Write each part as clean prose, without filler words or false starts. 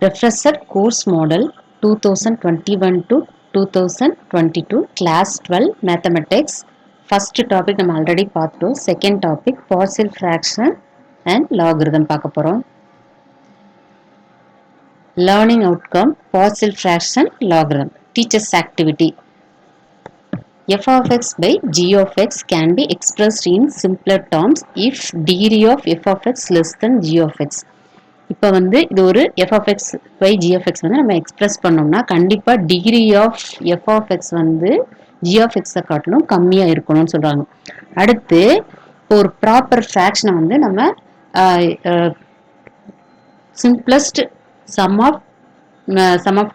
Refresher course model 2021 to 2022 class 12 mathematics. First topic நம்ம already பார்த்தோம். Second topic partial fraction and logarithm பார்க்க போறோம். Learning outcome partial fraction logarithm. Teacher's activity. F of x by g of x can be expressed in simpler terms if degree of f of x less than g of x. இப்போ வந்து இது ஒரு f of x by g of x வந்து நம்ம express பண்ணோம்னா கண்டிப்பா degree of f of x வந்து g of x காட்டிலும் கம்மியா இருக்கணும்னு சொல்றாங்க. அடுத்து ஒரு ப்ராப்பர் ஃபிராக்ஷனை வந்து நம்ம simplest sum of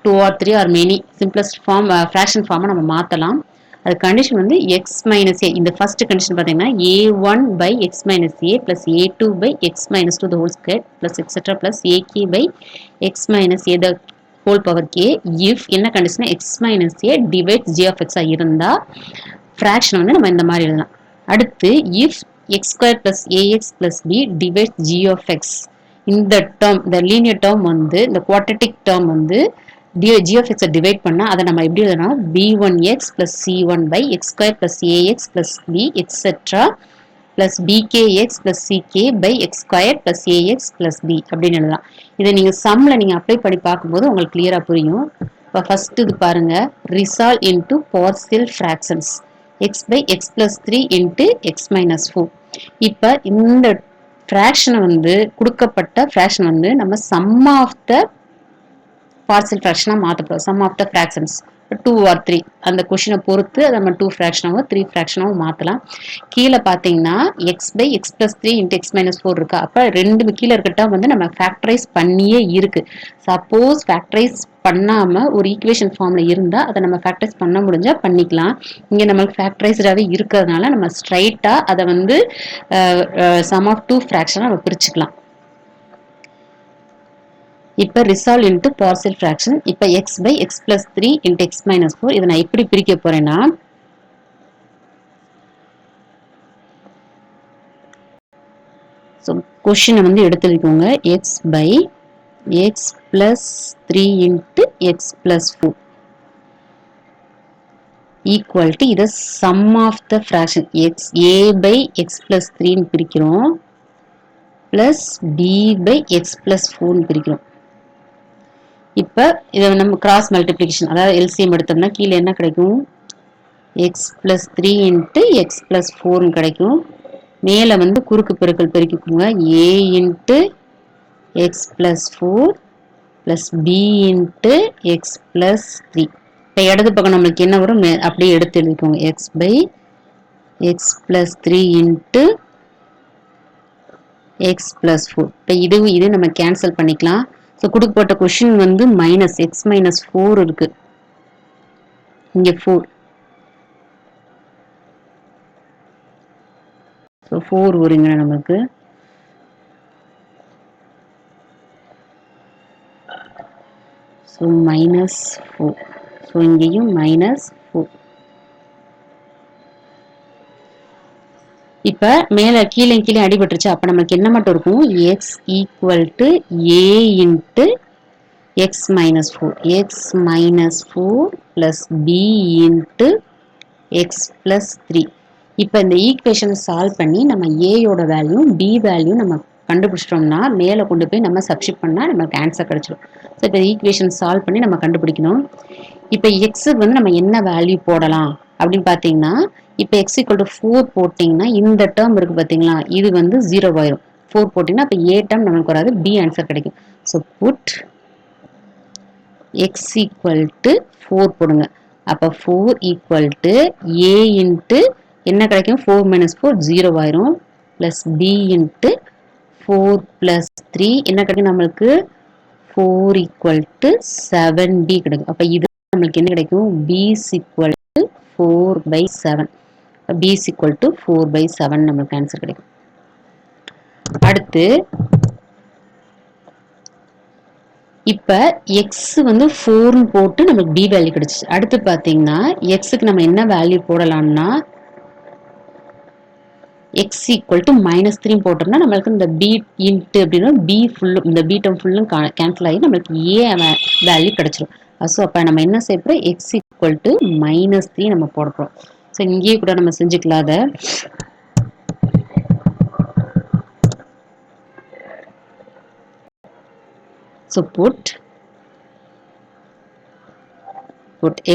2 or 3 or many simplest form fraction form நம்ம மாத்தலாம். அது கண்டிஷன் வந்து x minus a. இந்த ஃபர்ஸ்ட் கண்டிஷன் பாத்தீங்கன்னா a1 by x minus a plus a2 by x minus 2 the whole square plus etc plus ak by x minus a the whole power k if என்ன condition x minus a divides g of x இருந்தா fraction வந்து நம்ம இந்த மாதிரி எழுதலாம். அடுத்து if x square plus ax plus b divides g of x இந்த term இந்த லீனியர் டேர்ம் வந்து இந்த குவாட்ரட்டிக் டேர்ம் வந்து g of x டிவைட் பண்ணா அதை நம்ம எப்படி எழுதலாம் b1x plus c1 by x square plus ax plus b etc plus bkx plus ck by x square plus ax plus b அப்படின்னு எழுதலாம். இதை நீங்க சம்ல நீங்க அப்ளை பண்ணி பார்க்கும்போது உங்களுக்கு கிளியரா புரியும். இப்போ ஃபர்ஸ்ட் இது பாருங்க resolve into partial fractions x by x plus 3 into x minus 4. இப்போ இந்த fraction வந்து கொடுக்கப்பட்ட fraction வந்து நம்ம sum of the partial fraction மாத்த போறோம். sum of the fractions 2 or 3 அந்த கொஸ்டினை பொறுத்து அதை நம்ம 2 ஃபிராக்ஷனாவோ 3 ஃபிராக்ஷனாவோ மாத்தலாம். கீழே பார்த்தீங்கன்னா x by x plus 3 into x minus 4 இருக்கு. அப்ப ரெண்டு கீழே இருக்கட்டா வந்து நம்ம ஃபேக்டரைஸ் பண்ணியே இருக்கு. சப்போஸ் ஃபேக்டரைஸ் பண்ணாம ஒரு ஈக்குவேஷன் ஃபார்ம்ல இருந்தா அதை நம்ம ஃபேக்டரைஸ் பண்ண முடிஞ்சா பண்ணிக்கலாம். இங்க நம்மளுக்கு ஃபேக்டரைஸ்டாவே இருக்கிறதுனால நம்ம ஸ்ட்ரைட்டா அதை வந்து sum of 2 ஃபிராக்ஷனா நம்ம பிரிச்சுக்கலாம். இப்போ resolve into partial fraction. இப்போ x by x plus 3 into x minus 4 இதை நான் எப்படி பிரிக்க போறேன்னா கொஸ்டினை வந்து எடுத்துக்கோங்க x by x plus 3 into x plus 4 equal to இதை sum of the fraction x a by x plus 3 பிரிக்கிறோம் plus b by x plus 4 பிரிக்கிறோம். இப்போ இதை நம்ம கிராஸ் மல்டிப்ளிகேஷன் அதாவது எல்சிஎம் எடுத்தோம்னா கீழே என்ன கிடைக்கும் x plus 3 into x plus 4 கிடைக்கும். மேலே வந்து குறுக்கு பெருக்கல் பெருக்கிக்கோங்க a into x plus 4 plus b into x plus 3. இப்போ இடது பக்கம் நம்மளுக்கு என்ன வரும் அப்படியே எடுத்து எழுதிக்கோங்க x by x plus 3 into x plus 4. இப்போ இது நம்ம கேன்சல் பண்ணிக்கலாம். ஸோ கொடுக்கப்பட்ட கொஷின் வந்து மைனஸ் எக்ஸ் மைனஸ் 4 இருக்கு. இங்கே 4 ஸோ 4 வருங்க நமக்கு. So minus 4. ஸோ இங்கேயும் மைனஸ் 4. இப்போ மேலே கீழே அடிபட்டுருச்சு. அப்போ நமக்கு என்ன மட்டும் இருக்கும் x equal to a into x minus 4 x minus 4 plus b into x plus 3. இப்போ இந்த ஈக்குவேஷன் சால்வ் பண்ணி நம்ம ஏயோட வேல்யூ பி வேல்யூ நம்ம கண்டுபிடிச்சிட்டோம்னா மேலே கொண்டு போய் நம்ம சப்ஸ்டிட் பண்ணால் நமக்கு ஆன்சர் கிடைச்சிடும். ஸோ இப்போ ஈக்குவேஷன் சால்வ் பண்ணி நம்ம கண்டுபிடிக்கணும். இப்போ எக்ஸுக்கு வந்து நம்ம என்ன வேல்யூ போடலாம் அப்படின்னு பார்த்தீங்கன்னா இப்போ x equal to 4 போட்டிங்கன்னா இந்த டேர்ம் இருக்கு பார்த்தீங்களா இது வந்து 0 ஆயிரும். 4 போட்டிங்கன்னா அப்போ a டேர்ம் நமக்கு வராது, b ஆன்சர் கிடைக்கும். So put x equal to 4 போடுங்க. அப்போ 4 equal to a இன்ட்டு என்ன கிடைக்கும் 4 minus 4 0 ஆயிரும் பிளஸ் b இன்ட்டு 4 பிளஸ் 3 என்ன கிடைக்கும் நம்மளுக்கு 4 equal to 7b கிடைக்கும். அப்போ இது நம்மளுக்கு என்ன கிடைக்கும் b is equal to 4/7. b is equal to 4/7 நமக்கு ஆன்சர் கிடைக்கும். அடுத்து இப்ப x வந்து 4 போட்டு நமக்கு b வேல்யூ கிடைச்சிச்சு. அடுத்து பாத்தீங்கன்னா x க்கு நம்ம என்ன வேல்யூ போடலாம்னா எக்ஸ் ஈக்குவல் டு -3 போட்டோம்னா நம்மளுக்கு இந்த பி இன்ட்டு அப்படின்னா பி ஃபுல்லும் இந்த பி டேர்ம் ஃபுல்லும் கேன்சல் ஆகி நம்மளுக்கு ஏ வேல்யூ கிடைச்சிரும். ஸோ அப்போ நம்ம என்ன செய்ய போகிறோம், எக்ஸ் ஈக்குவல் டு -3 நம்ம போட போகிறோம். ஸோ இங்கேயே கூட நம்ம செஞ்சுக்கலாம் அதை. So put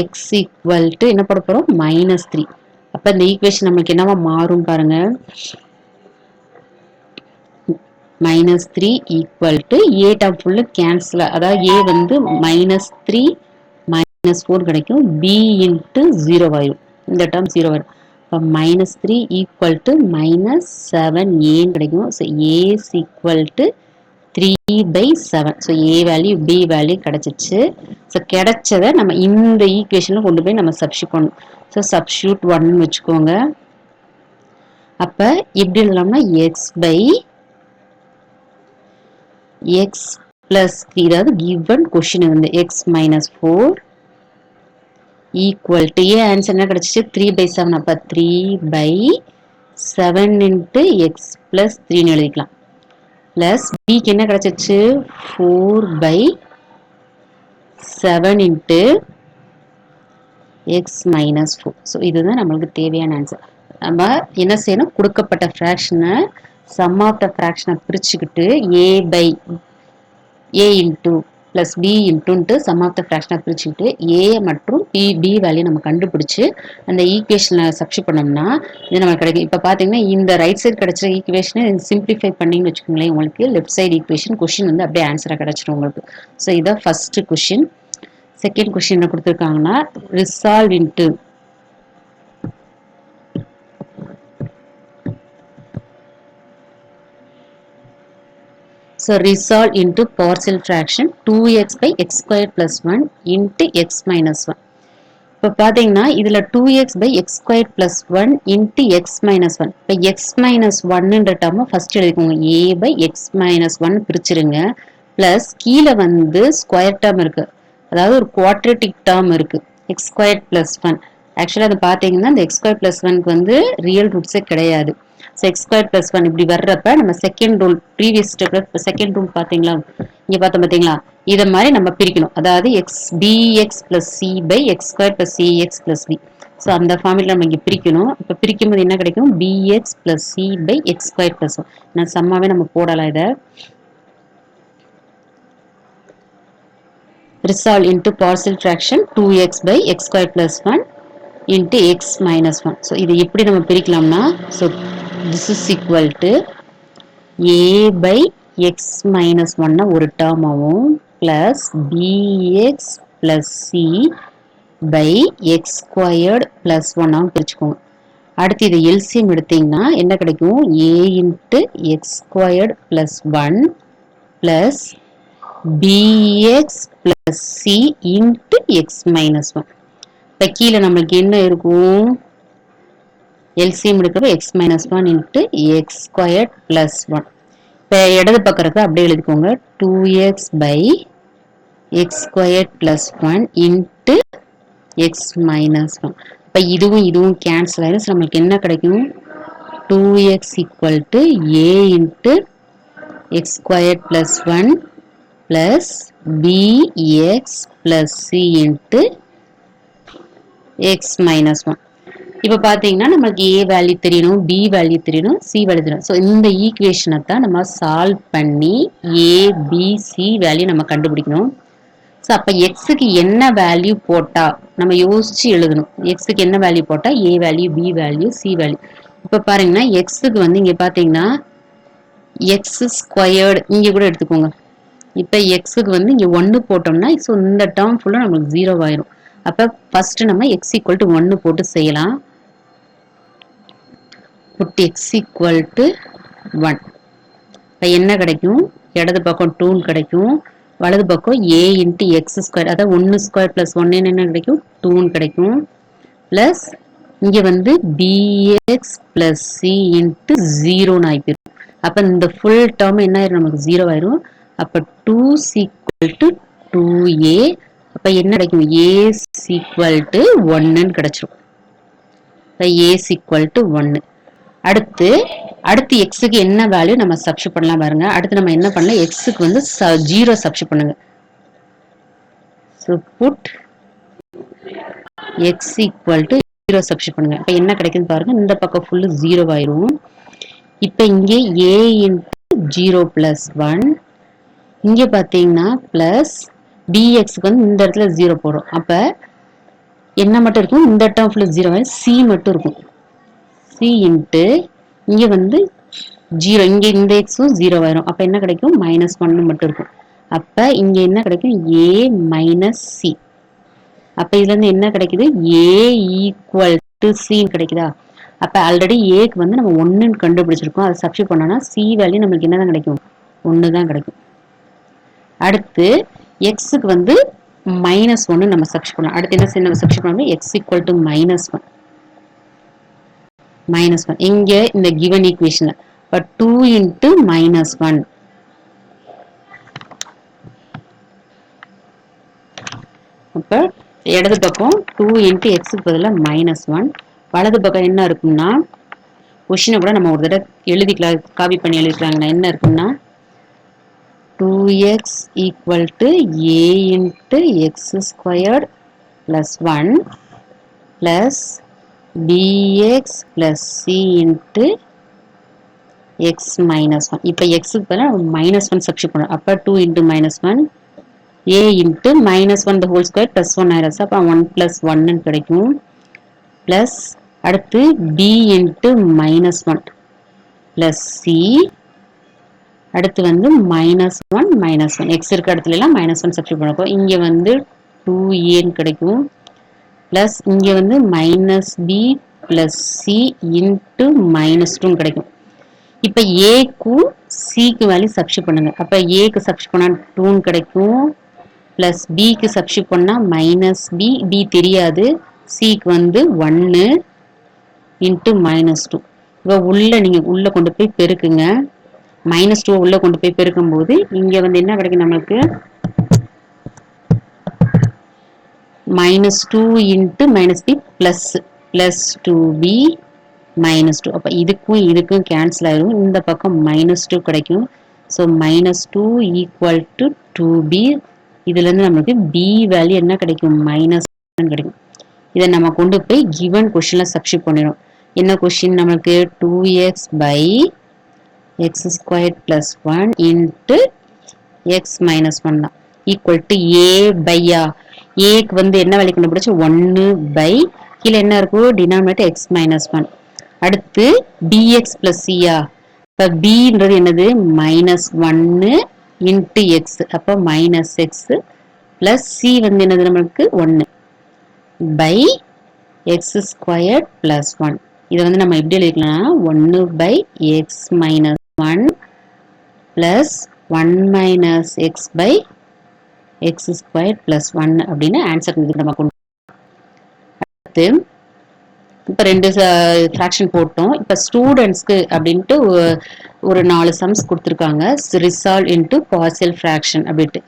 x equal to என்ன போட போகிறோம், -3. அப்போ இந்த ஈக்குவேஷன் நம்மளுக்கு என்னவா மாறும் பாருங்க, -3 equal to A term full cancel, அதாவது ஏ வந்து -3 -4 கிடைக்கும், பி இன்ட்டு 0 ஆயிடும், இந்த டேர்ம் 0 ஆயிடும். இப்போ -3 ஈக்குவல் டு -7 கிடைக்கும். So a equal to 3/7. So a value b value கிடைச்சிச்சு. ஸோ கிடைச்சதை நம்ம இந்த ஈக்குவேஷனில் கொண்டு போய் நம்ம சப்ஸ்டியூட் பண்ணணும். ஸோ சப்ஸ்டியூட் 1 வச்சுக்கோங்க. அப்போ எப்படி எழுதலாம்னா எக்ஸ் பை எக்ஸ் பிளஸ் 3, அதாவது கிவன் கொஷின் வந்து X -4 equal to A answer என்ன கிடைச்சிச்சு 3/7. அப்போ 3/7 இன்ட்டு எக்ஸ் பிளஸ் 3ன்னு எழுதிக்கலாம். பிளஸ் பிக்கு என்ன கிடைச்சிச்சு 4/7 இன்ட்டு எக்ஸ் -4. ஸோ இதுதான் நம்மளுக்கு தேவையான ஆன்சர். நம்ம என்ன செய்யணும், கொடுக்கப்பட்ட ஃப்ராக்ஷனை சம் ஆஃப் த ஃப்ராக்ஷனை பிரிச்சுக்கிட்டு a into plus b into sum of the ஃப்ராக்ஷனை பிரிச்சுக்கிட்டு ஏ மற்றும் பி வேல்யூ நம்ம கண்டுபிடிச்சு அந்த ஈக்குவேஷனை சப்ஸ்டியூட் பண்ணோம்னா இது நமக்கு கிடைக்கும். இப்போ பார்த்தீங்கன்னா இந்த ரைட் சைடு கிடைச்ச ஈக்குவேஷனை சிம்பிளிஃபை பண்ணிங்கன்னு வச்சுக்கோங்களேன், உங்களுக்கு லெஃப்ட் சைடு ஈக்குவேஷன் கொஷின் வந்து அப்படியே ஆன்சராக கிடைச்சிடும் உங்களுக்கு. ஸோ இதான் ஃபர்ஸ்ட் கொஷின். செகண்ட் கொஸ்டின் என்ன கொடுத்துருக்காங்கன்னா resolve into partial fraction 2x by x squared plus 1 into x minus 1. இப்போ பார்த்தீங்கன்னா இதில் 2x by x squared plus 1 into x minus 1. இப்போ x minus 1ன்ற டேர்மை ஃபர்ஸ்ட் எழுதிக்கோங்க, a by x minus 1 பிரிச்சிருங்க. Plus கீழே வந்து ஸ்கொயர் டேர்ம் இருக்கு, அதாவது ஒரு குவாட்ரேட்டிக் டேர்ம் இருக்கு x squared plus 1. ஆக்சுவலாக அது பார்த்தீங்கன்னா இந்த x squared plus 1க்கு வந்து ரியல் ரூட்ஸே கிடையாது. ஸோ x squared plus 1 இப்படி வர்றப்ப நம்ம செகண்ட் ரூல் ப்ரீவியஸ் ஸ்டெப்ல செகண்ட் ரூல் பார்த்தீங்களா, இங்கே பார்த்தோம் பார்த்தீங்களா, இதை மாதிரி நம்ம பிரிக்கணும். அதாவது bx plus c by x squared plus cx plus b. So அந்த ஃபார்முலா நம்ம இங்கே பிரிக்கணும். இப்போ பிரிக்கும் போது என்ன கிடைக்கும், bx plus c by x squared plus 1. நான் சம்மாவே நம்ம போடலாம். இதை resolve into partial fraction 2x by x squared plus 1 into x minus 1. So இது எப்படி நம்ம பிரிக்கலாம்னா, so this is equal to a by x minus 1 ஒரு term ஆகும் plus bx plus c by x squared plus 1 ஆகும் பிரிச்சுக்கோங்க. அடுத்து இது LCM எடுத்தீங்கன்னா என்ன கிடைக்கும், a into x squared plus 1 plus bx plus c into x minus 1. இப்போ கீழே நம்மளுக்கு என்ன இருக்கும், LCM எடுக்கிறப்ப x minus 1 into x squared plus 1. இப்போ இடது பக்கம் இருக்க அப்படியே எழுதிக்கோங்க, 2x by x squared plus 1 into x minus 1. இப்போ இதுவும் கேன்சல் ஆயிடும். நம்மளுக்கு என்ன கிடைக்கும், 2x equal to a into x squared plus 1 plus bx plus c into x minus 1. இப்போ பார்த்தீங்கன்னா நமக்கு a வேல்யூ தெரியணும், b வேல்யூ தெரியணும், c வேல்யூ தெரியணும். ஸோ இந்த ஈக்குவேஷனை தான் நம்ம சால்வ் பண்ணி a b c வேல்யூ நம்ம கண்டுபிடிக்கணும். ஸோ அப்போ எக்ஸுக்கு என்ன வேல்யூ போட்டால் நம்ம யோசிச்சு எழுதணும், எக்ஸுக்கு என்ன வேல்யூ போட்டால் a value b value c value. இப்போ பாருங்கன்னா எக்ஸுக்கு வந்து இங்கே பார்த்தீங்கன்னா எக்ஸ் ஸ்கொயர்டு இங்கே கூட எடுத்துக்கோங்க. இப்போ எக்ஸுக்கு வந்து இங்கே 1 போட்டோம்னா ஸோ இந்த டேர்ம் ஃபுல்லாக நம்மளுக்கு 0 ஆயிரும். அப்போ ஃபர்ஸ்ட் நம்ம x equal to 1 போட்டு செய்யலாம். Put x equal to 1. இப்போ என்ன கிடைக்கும், இடது பக்கம் 2 கிடைக்கும், வலது பக்கம் a into x ஸ்கொயர், அதாவது 1 ஸ்கொயர் பிளஸ் 1 என்ன கிடைக்கும் 2 கிடைக்கும். பிளஸ் இங்கே வந்து bx plus c into 0 ஆயிடும். அப்போ இந்த ஃபுல் டேர்ம் என்ன ஆயிரும், நமக்கு 0 ஆயிரும். அப்போ 2 equal to 2a. அப்போ என்ன கிடைக்கும், a equal to 1 கிடைச்சிரும். இப்போ a equal to 1. அடுத்து எக்ஸுக்கு என்ன வேல்யூ நம்ம சப்ஸ்டிட் பண்ணலாம் பாருங்க. அடுத்து நம்ம என்ன பண்ணலாம், எக்ஸுக்கு வந்து 0 சப்ஸ்டிட் பண்ணுங்க. So put x equal to 0 substitute பண்ணுங்க. இப்போ என்ன கிடைக்குதுன்னு பாருங்க. இந்த பக்கம் ஃபுல்லு 0 ஆயிரும். இப்போ இங்கே a into 0 plus 1, இங்கே பார்த்தீங்கன்னா plus dxக்கு வந்து இந்த இடத்துல 0 போடும். அப்போ என்ன மட்டும் இருக்கும், இந்த டேர்ம் ஃபுல்லு 0 ஆயிரும், c மட்டும் இருக்கும். c இன்ட்டு இங்கே வந்து 0, இங்கே இந்த எக்ஸும் 0 ஆயிரும். அப்போ என்ன கிடைக்கும், -1 மட்டும் இருக்கும். அப்போ இங்கே என்ன கிடைக்கும், a minus c. அப்போ இதுலேருந்து என்ன கிடைக்குது, a equal to c கிடைக்குதா. அப்போ ஆல்ரெடி ஏக்கு வந்து நம்ம 1ன்னு கண்டுபிடிச்சிருக்கோம். அதை சப்ஸ்டிட் பண்ணோம்னா c வேல்யூ நம்மளுக்கு என்ன தான் கிடைக்கும், 1 தான் கிடைக்கும். அடுத்து எக்ஸுக்கு வந்து -1 நம்ம சப்ஸ்டிட் பண்ணலாம். அடுத்து என்ன நம்ம சப்ஸ்டிட் பண்ணணும், x equal to -1. இங்க இந்த given equation இப்போ 2 into -1. அப்போ இடது பக்கம் 2 into x பதிலா -1, வலது பக்கம் என்ன இருக்கும்னா, கொஸ்டினை கூட நம்ம ஒரு தடவை எழுதிக்கலாம், காப்பி பண்ணி எழுதிக்கலாங்கன்னா என்ன இருக்கும்னா 2x equal to a into x squared plus 1 plus dx plus c into x minus 1. இப்போ x க்கு பதிலா -1 சப்ஸ்டிட் பண்ணணும். அப்போ 2 into -1 a into -1 the whole square plus 1 ஆயிரும். அப்போ 1 plus 1 கிடைக்கும். பிளஸ் அடுத்து b into -1 plus c, அடுத்து வந்து -1 x இருக்க இடத்துல எல்லாம் -1 சப்ஸ்டிட் பண்ணப்போ இங்கே வந்து 2a கிடைக்கும். பிளஸ் இங்கே வந்து -b plus c into -2 கிடைக்கும். இப்போ ஏக்கும் சிக்கு வேல்யூ சப்ஸ்டிட் பண்ணுங்க. அப்போ ஏக்கு சப்ஸ்டிட் பண்ணா 2 கிடைக்கும். பிளஸ் பிக்கு சப்ஸ்டிட் பண்ணா -b, b தெரியாது, சிக்கு வந்து 1 into -2. இப்போ நீங்க உள்ள கொண்டு போய் பெருக்குங்க. -2 உள்ள கொண்டு போய் பெருக்கும் போது இங்க வந்து என்ன கிடைக்கும், நமக்கு -2 into -b plus 2b -2. அப்ப இதுக்கும் கேன்சல் ஆயிரும். இந்த பக்கம் -2 கிடைக்கும். So -2 equal to 2b. இதுல இருந்து நமக்கு b வேல்யூ என்ன கிடைக்கும், -1 கிடைக்கும். இதை நம்ம கொண்டு போய் given கொஸ்டின்ல சப்ஸ்டிட் பண்ணிடும். என்ன கொஸ்டின் நமக்கு, 2x by x squared plus 1 into x minus 1 தான் equal to a by ஏக்கு வந்து என்ன வேல்யூ கண்டுபிடிச்சு 1 by கீழே என்ன இருக்கும், டினாமினேட்டர் x minus 1. அடுத்து dx plus c. இப்போ bன்றது என்னது, -1 into x. அப்போ -x plus c வந்து என்னது நமக்கு 1 by x squared plus 1. இதை வந்து நம்ம எப்படி எழுதிக்கலாம், 1 by x minus 1 plus 1 minus x by x squared plus 1 அப்படின்னு ஆன்சர் நம்ம கொண்டு. அடுத்து இப்போ 2 ஃப்ராக்ஷன் போட்டோம். இப்போ ஸ்டூடெண்ட்ஸ்க்கு அப்படின்ட்டு ஒரு 4 சம்ஸ் கொடுத்துருக்காங்க, ரிசால்வ் இன்ட்டு பார்ஷியல் ஃப்ராக்ஷன் அப்படின்ட்டு.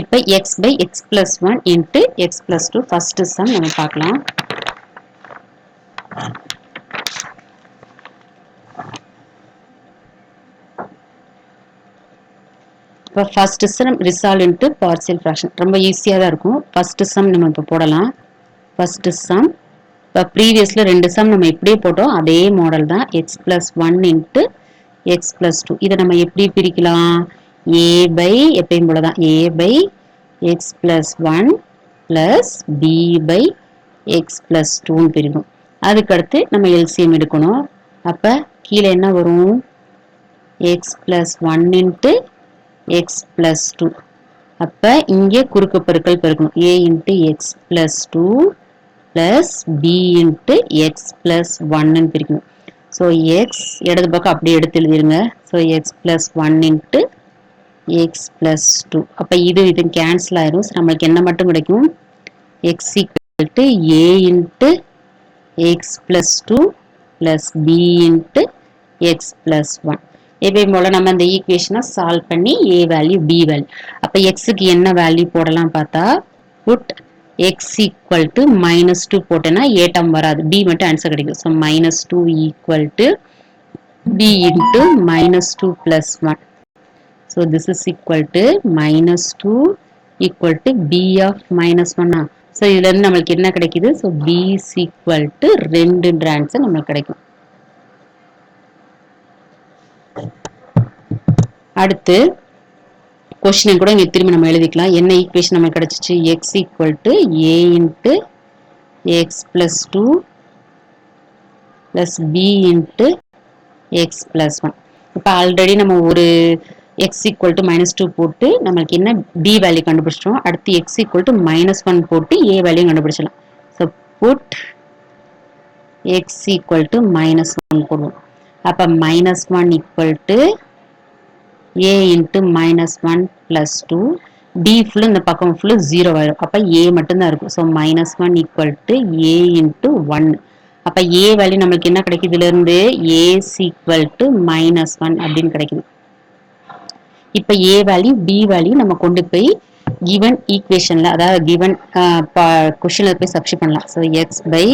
இப்போ x by x plus 1 into x plus 2 first sum நம்ம பார்க்கலாம். இப்போ first sum resolve into partial fraction ரொம்ப ஈஸியாக தான் இருக்கும். ஃபர்ஸ்ட் சம் நம்ம இப்போ போடலாம். ஃபர்ஸ்ட் சம் இப்போ ப்ரீவியஸில் 2 சம் நம்ம எப்படியே போட்டோம் அதே மாடல் தான், X plus 1 into x plus 2. இதை நம்ம எப்படி பிரிக்கலாம், ஏ பை எப்பயும் போல தான் a by x plus 1 plus b by x plus 2ன்னு பிரிக்கும். அதுக்கடுத்து நம்ம எல்சிஎம் எடுக்கணும். அப்போ கீழே என்ன வரும், x plus 1 into x plus 2. அப்போ இங்கே குறுக்கு பெருக்கல் பெருக்கணும், a into x plus 2 plus b into x plus 1 பிரிக்கணும். ஸோ x இடது பக்கம் அப்படியே எடுத்து எழுதிருங்க. So x plus 1 into x plus 2. அப்போ இது கேன்சல் ஆயிரும். நம்மளுக்கு என்ன மட்டும் கிடைக்கும், x equal to a into x plus 2 plus b into x plus 1. எப்பயும் போல நம்ம இந்த ஈக்குவேஷனை சால்வ் பண்ணி a வேல்யூ b வேல்யூ. அப்போ xக்கு என்ன வேல்யூ போடலாம் பார்த்தா, புட் x equal to -2 போட்டேன்னா a டேர்ம் வராது, b மட்டும் ஆன்சர் கிடைக்கும். So -2 equal to b into minus 2 plus 1. So this is equal to minus 2 equal to b of minus 1. So இதுல இருந்து நமக்கு என்ன கிடைக்குது? So b is equal to 2ன்ற ஆன்சர் நமக்கு கிடைக்கும். அடுத்து क्वेश्चन கூட இங்க திரும்ப நம்ம எழுதிக்கலாம். என்ன ஈக்குவேஷன் நமக்கு கிடைச்சிச்சு? x equal to a into x plus 2 plus b into x plus 1. இப்போ ஆல்ரெடி நம்ம ஒரு x equal to minus 2 போட்டு நமக்கு என்ன b வேல்யூ கண்டுபிடிச்சிட்டோம். அடுத்து x equal to minus 1 போட்டு a வேல்யூ கண்டுபிடிச்சலாம். So put x equal to minus 1 போடுவோம். அப்ப minus 1 equal to a into minus 1 plus 2 d full இந்த பக்கம் full 0 ஆயிடும். அப்ப a மட்டும் தான் இருக்கும். So minus 1 equal to a into 1. அப்ப a வேல்யூ நமக்கு என்ன கிடைக்குது? இதுல இருந்து a is equal to minus 1 அப்படின்னு கிடைக்குது. இப்ப a வேல்யூ b வேல்யூ நம்ம கொண்டு போய் given equationல அதாவது given questionல போய் சப்ஸ்டிட் பண்ணலாம். So x by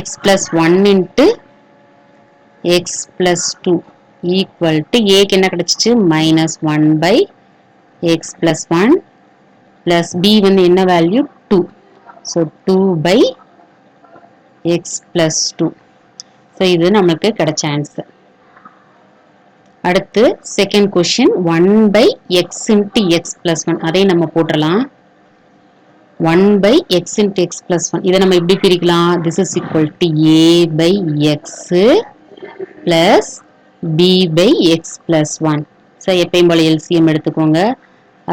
x plus 1 into x plus 2 equal to a க்கு என்ன கிடைச்சிச்சு? minus 1 by x plus 1 plus b வந்து என்ன value? 2. So 2 by x plus 2. So இது நமக்கு கிடைச்ச ஆன்சர். அடுத்து second question 1 by x into x plus 1 அதை நம்ம போட்டுறலாம். 1 by x into x plus 1 இதை நம்ம எப்படி பிரிக்கலாம்? This is equal to a by x plus b by x plus 1. So எப்பயும் போல LCM எடுத்துக்கோங்க.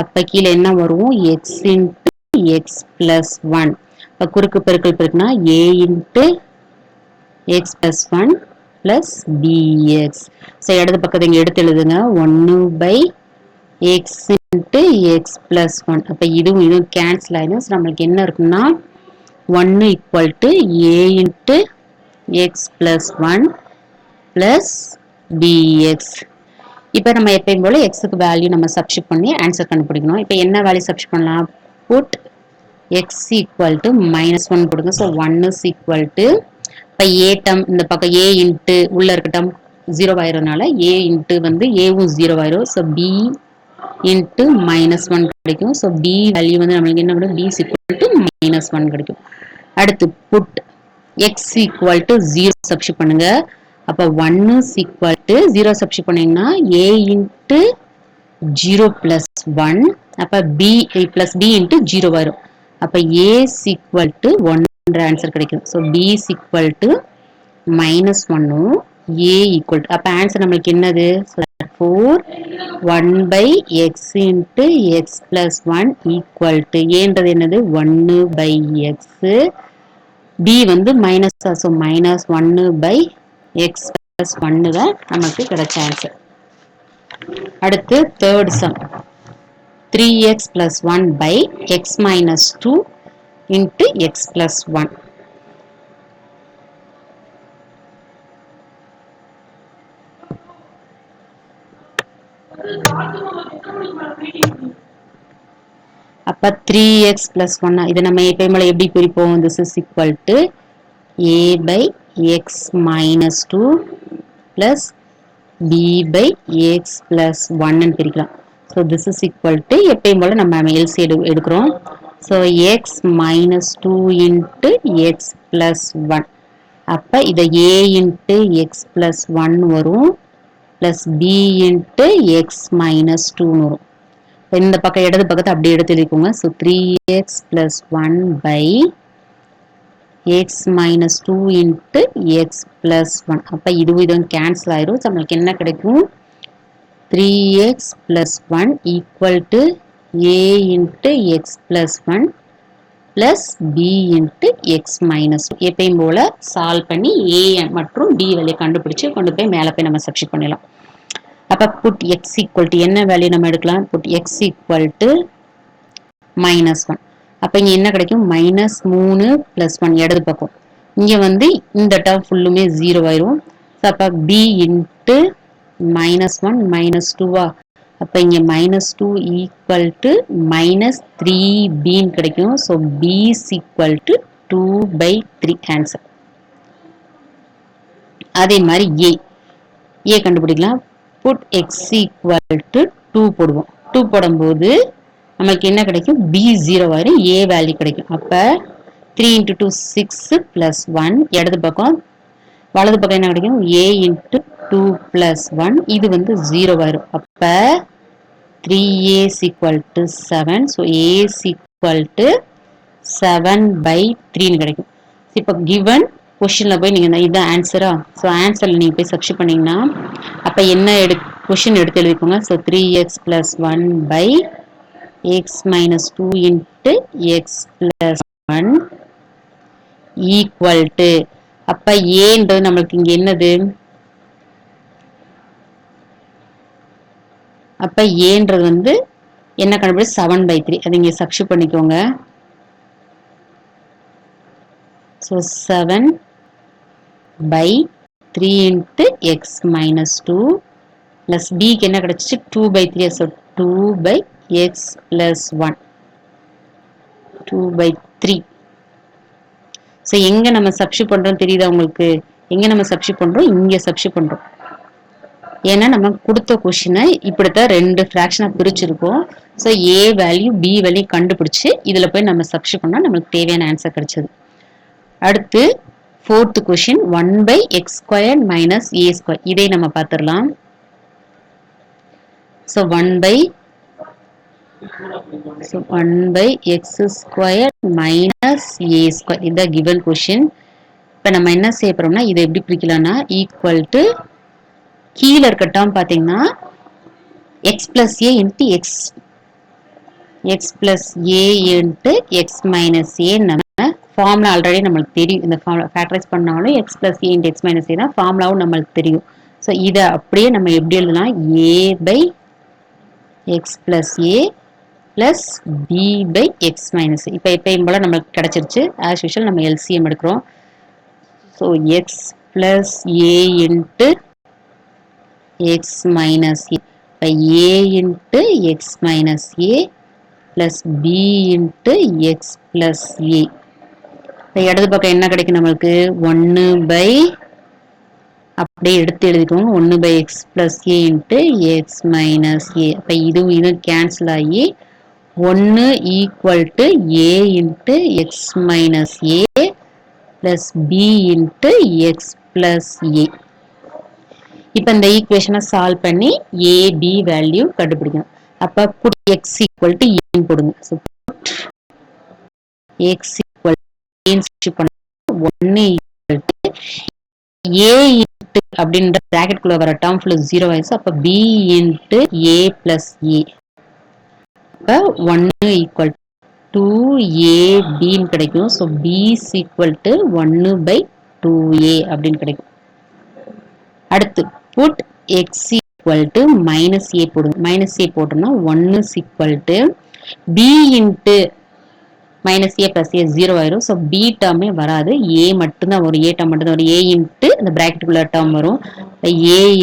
அப்ப கீழே என்ன வரும்? x into x plus 1. அப்ப குறுக்கு பெருக்கல் பெருக்குனா a into x plus 1 plus bx. So இடது பக்கத்தை இங்க எடுத்து எழுதுங்க. 1 by x into x plus 1. அப்ப இதுவும் கேன்சல் ஆயிடும். நமக்கு என்ன இருக்குன்னா 1 equal to a into x plus 1 plus bx. இப்போ நம்ம எப்பயும் போல x க்கு வேல்யூ நம்ம சப்ஸ்டிட் பண்ணி ஆன்சர் கண்டுபிடிக்கணும். இப்போ என்ன வேல்யூ சப்ஸ்டிட் பண்ணலாம்? put x equal to minus 1 கொடுங்க. So 1 is equal to இப்போ a term இந்த பக்கம் a into உள்ள இருக்க term 0 ஆயிரனால a into வந்து aவும் 0 ஆயிரும். So b into minus 1 கிடைக்கும். So b வேல்யூ வந்து நமக்கு என்ன கிடைக்கும்? b is equal to minus 1 கிடைக்கும். அடுத்து put x equal to 0 substitute பண்ணுங்க. அப்ப 1 is equal to 0 சப்ஸ்டிட் பண்ணீங்கன்னா a into 0 plus 1. அப்ப b plus b into 0 வரும். அப்ப a is equal to 1 என்ற ஆன்சர் கிடைக்கும். So b is equal to minus 1 a equal to அப்ப ஆன்சர் நமக்கு என்னது? So therefore 1 by x into x plus 1 equal to a என்றது என்னது? 1 by x. b வந்து minus so minus 1 by x plus 1 தான் நமக்கு கிடைச்ச ஆன்சர். அடுத்து third sum 3x plus 1 by x minus 2 into x plus 1. அப்ப 3x plus 1 இதை நம்ம எப்பயும் போல எப்படி பிரிப்போம்? This is equal to a by x minus 2 plus b by x plus 1 ன்னு பிரிக்கலாம். So this is equal to எப்பயும் போல நம்ம LC எடுக்கிறோம். So x minus 2 into x plus 1. அப்ப இதை a into x plus 1 வரும் plus b into x minus 2 வரும். இந்த பக்கம் இடது பக்கத்தை அப்படியே எடுத்து எழுதிக்கோங்க. So 3x plus 1 by x minus 2 into x plus 1. அப்ப இதுவும் கேன்சல் ஆயிரும். நமக்கு என்ன கிடைக்கும்? 3x plus 1 equal to a into x plus 1 plus b into x minus 2. எப்பயும் போல சால்வ் பண்ணி a மற்றும் b வேல்யூ கண்டுபிடிச்சு கொண்டு போய் மேலே போய் நம்ம சப்ஸ்டிட் பண்ணலாம். அப்ப put x equal to என்ன வேல்யூ நம்ம எடுக்கலாம்? put x equal to minus 1. அப்ப இங்க என்ன கிடைக்கும்? minus 3 plus 1 இடது பக்கம். இங்க வந்து இந்த டேர்ம் ஃபுல்லுமே 0 ஆயிரும். அப்ப b into minus 1 minus 2 அப்ப இங்க minus 2 equal to minus 3b கிடைக்கும். So b is equal to 2 by 3 answer. அதே மாதிரி ஏ கண்டுபிடிக்கலாம். புட் எக்ஸ் ஈக்குவல் டு 2 போடுவோம். 2 போடும்போது நமக்கு என்ன கிடைக்கும்? பி 0 ஆயிரும், ஏ வேல்யூ கிடைக்கும். அப்ப 3 into 2 6 plus 1, இடது பக்கம் வலது பக்கம் என்ன கிடைக்கும்? a into 2 plus 1, இது வந்து 0 ஆயிரும். அப்ப 3a is equal to 7. So a is equal to 7/3 கிடைக்கும். இப்போ given கொஸ்டின்ல போய் நீங்க இதான் ஆன்சரா? ஸோ ஆன்சர்ல நீங்க போய் சப்ஸ்டிட் பண்ணீங்கன்னா அப்ப என்ன கொஸ்டின் எடுத்து எழுதிக்கோங்க. So 3x plus 1 by x minus 2 into x plus 1 equal to, அப்ப ஏன்றது நம்மளுக்கு இங்க என்னது? அப்ப ஏன்றது வந்து என்ன கண்டுபிடி? 7/3. அதை இங்க சப்ஸ்டிட் பண்ணிக்கோங்க. So 7/3 into x minus 2 plus b க்கு என்ன கிடைச்சிச்சு? 2/3. So 2/x plus 1, 2/3. ஸோ எங்க நம்ம சப்ஸ்டிட் பண்றோம் தெரியுதா உங்களுக்கு? எங்க நம்ம சப்ஸ்டிட் பண்றோம்? இங்க சப்ஸ்டிட் பண்றோம். ஏன்னா நம்ம கொடுத்த கொஸ்டினை இப்படித்தான் 2 ஃபிராக்ஷனா பிரிச்சிருக்கோம். So a value b value கண்டுபிடிச்சு இதுல போய் நம்ம சப்ஸ்டிட் பண்ணா நமக்கு தேவையான ஆன்சர் கிடைச்சது. அடுத்து 4th question 1/x² minus a². இதை நம்ம பார்த்துடலாம். ஸோ 1/x² minus a², இதுதான் given கொஸ்டின். இப்போ நம்ம என்ன செய்ய போறோம்னா இதை எப்படி பிரிக்கலாம்னா ஈக்குவல் டு கீழே இருக்க டேர்ம் பார்த்தீங்கன்னா x plus a into x plus a into x minus a நம்ம ஃபார்முலா ஆல்ரெடி நம்மளுக்கு தெரியும். இந்த ஃபார்முலா ஃபேக்டரைஸ் பண்ணாலும் x plus a into x minus a தான் ஃபார்முலாவும் நம்மளுக்கு தெரியும். ஸோ இதை அப்படியே நம்ம எப்படி எழுதலாம்? a/x plus a plus b/x minus a. இப்போ எப்பயும் போல நம்மளுக்கு கிடைச்சிருச்சு. ஆஸ் யூஷுவல் நம்ம LCM எடுக்கிறோம். So x plus a into x minus a. இப்போ a into x minus a plus b into x plus a. இப்போ இடது பக்கம் என்ன கிடைக்கும் நம்மளுக்கு? 1/ அப்படியே எடுத்து எழுதிக்கோங்க. 1/x plus a into x minus a. அப்போ இதுவும் கேன்சல் ஆகி 1 equal to a into x minus a plus b into x plus a. இப்போ இந்த ஈக்குவேஷனை சால்வ் பண்ணி a b வேல்யூ கண்டுபிடிக்கணும். அப்ப put x equal to a போடுங்க. So put x equal to a பண்ண 1 equal to a into அப்படின்ற bracket குள்ள வர டேர்ம் ஃபுல் 0 ஆயிடுச்சு. அப்ப b into a plus a. அப்ப 1 equal to 2ab கிடைக்கும். So b is equal to 1/2a அப்படின்னு கிடைக்கும். அடுத்து put x equal to minus a போடுங்க. minus a போட்டோம்னா 1 is equal to b into minus a plus a 0 ஆயிரும். So b டேர்மே வராது, a மட்டும்தான் வரும். a டேர்ம் மட்டும்தான் வரும். a into இந்த பிராக்கெட்டுக்குள்ள டேர்ம் வரும். a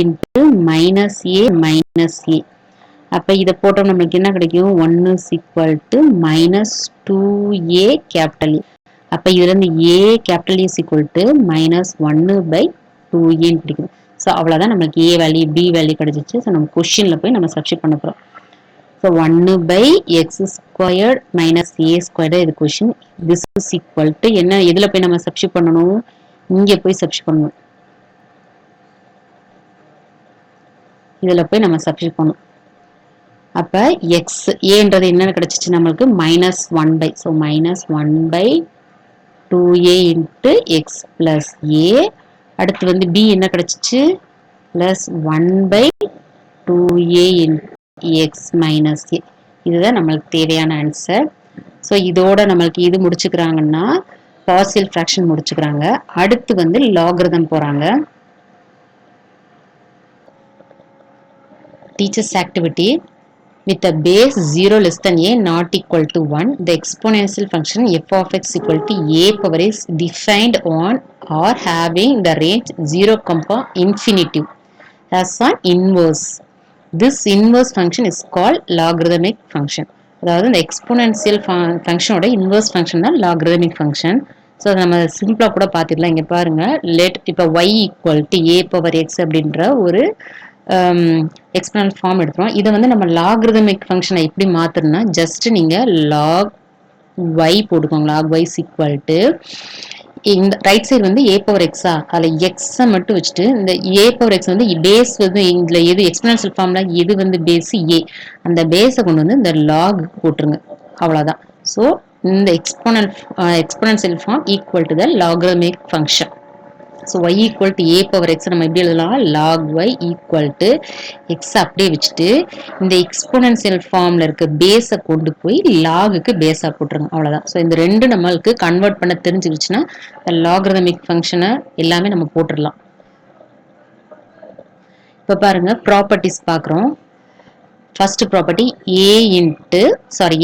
into minus a minus a. அப்ப இதை போட்டோம் நம்மளுக்கு என்ன கிடைக்கும்? 1 is equal to minus 2a capital A. அப்ப இதுல இருந்து a capital A is equal to minus 1/2a கிடைக்கும். ஸோ அவ்வளோதான் நம்மளுக்கு a வேல்யூ b வேல்யூ கிடைச்சிச்சு. ஸோ நம்ம கொஸ்டின்ல போய் நம்ம சப்ஸ்டிட் பண்ண போறோம். ஸோ 1/x² minus a² இது question. This is equal to என்ன? எதுல போய் நம்ம சப்ஸ்டிட் பண்ணணும்? இங்க போய் சப்ஸ்டிட் பண்ணணும். இதுல போய் நம்ம சப்ஸ்டிட் பண்ணணும். அப்ப x ஏன்றது என்ன கிடைச்சிச்சு நம்மளுக்கு? -1/. So -1/2a into x plus a. அடுத்து வந்து b என்ன கிடைச்சிச்சு? +1/2a into x minus a. இதுதான் நம்மளுக்கு தேவையான ஆன்சர். ஸோ இதோட நம்மளுக்கு இது முடிச்சுக்கிறாங்கன்னா பார்சியல் ஃபிராக்ஷன் முடிச்சுக்கிறாங்க. அடுத்து வந்து லாகரிதம் போறாங்க. Teachers activity. With a base 0 less than a not equal to 1, the exponential function f of x equal to a power is defined on or having the range 0, infinity as an inverse. This inverse function is called logarithmic function. அதாவது இந்த exponential ஃபங்க்ஷனோட inverse function தான் logarithmic function. So நம்ம சிம்பிளாக கூட பார்த்துக்கலாம். இங்கே பாருங்க, let இப்போ y equal to a power x அப்படின்ற ஒரு எக்ஸ்பனல் ஃபார்ம் எடுத்துரும். இதை வந்து நம்ம லாகிரிதமிக் ஃபங்க்ஷனை எப்படி மாற்றணும்னா, ஜஸ்ட் நீங்கள் log y போட்டுக்கோங்க. log y is equal to இந்த ரைட் சைடு வந்து a பவர் எக்ஸா, அதில் எக்ஸை மட்டும் வச்சுட்டு இந்த a பவர் எக்ஸ் வந்து பேஸ் வந்து இதில் எது எக்ஸ்பனன்ஷியல் ஃபார்ம்ல எது வந்து பேஸ் a, அந்த பேஸை கொண்டு வந்து இந்த லாக் போட்டுருங்க. அவ்வளோதான். ஸோ இந்த exponential form equal to the logarithmic function. So y equal to a power x நம்ம எப்படி எழுதலாம், log y equal to x அப்படியே வச்சுட்டு இந்த எக்ஸ்போனன்சியல் ஃபார்ம்ல இருக்க பேஸை கொண்டு போய் லாகுக்கு பேஸாக போட்டுருங்க. அவ்வளோதான். ஸோ இந்த ரெண்டு நம்மளுக்கு கன்வெர்ட் பண்ண தெரிஞ்சிருச்சுன்னா லாகரிதமிக் ஃபங்க்ஷனை எல்லாமே நம்ம போட்டுடலாம். இப்போ பாருங்க, ப்ராப்பர்ட்டிஸ் பார்க்குறோம். First property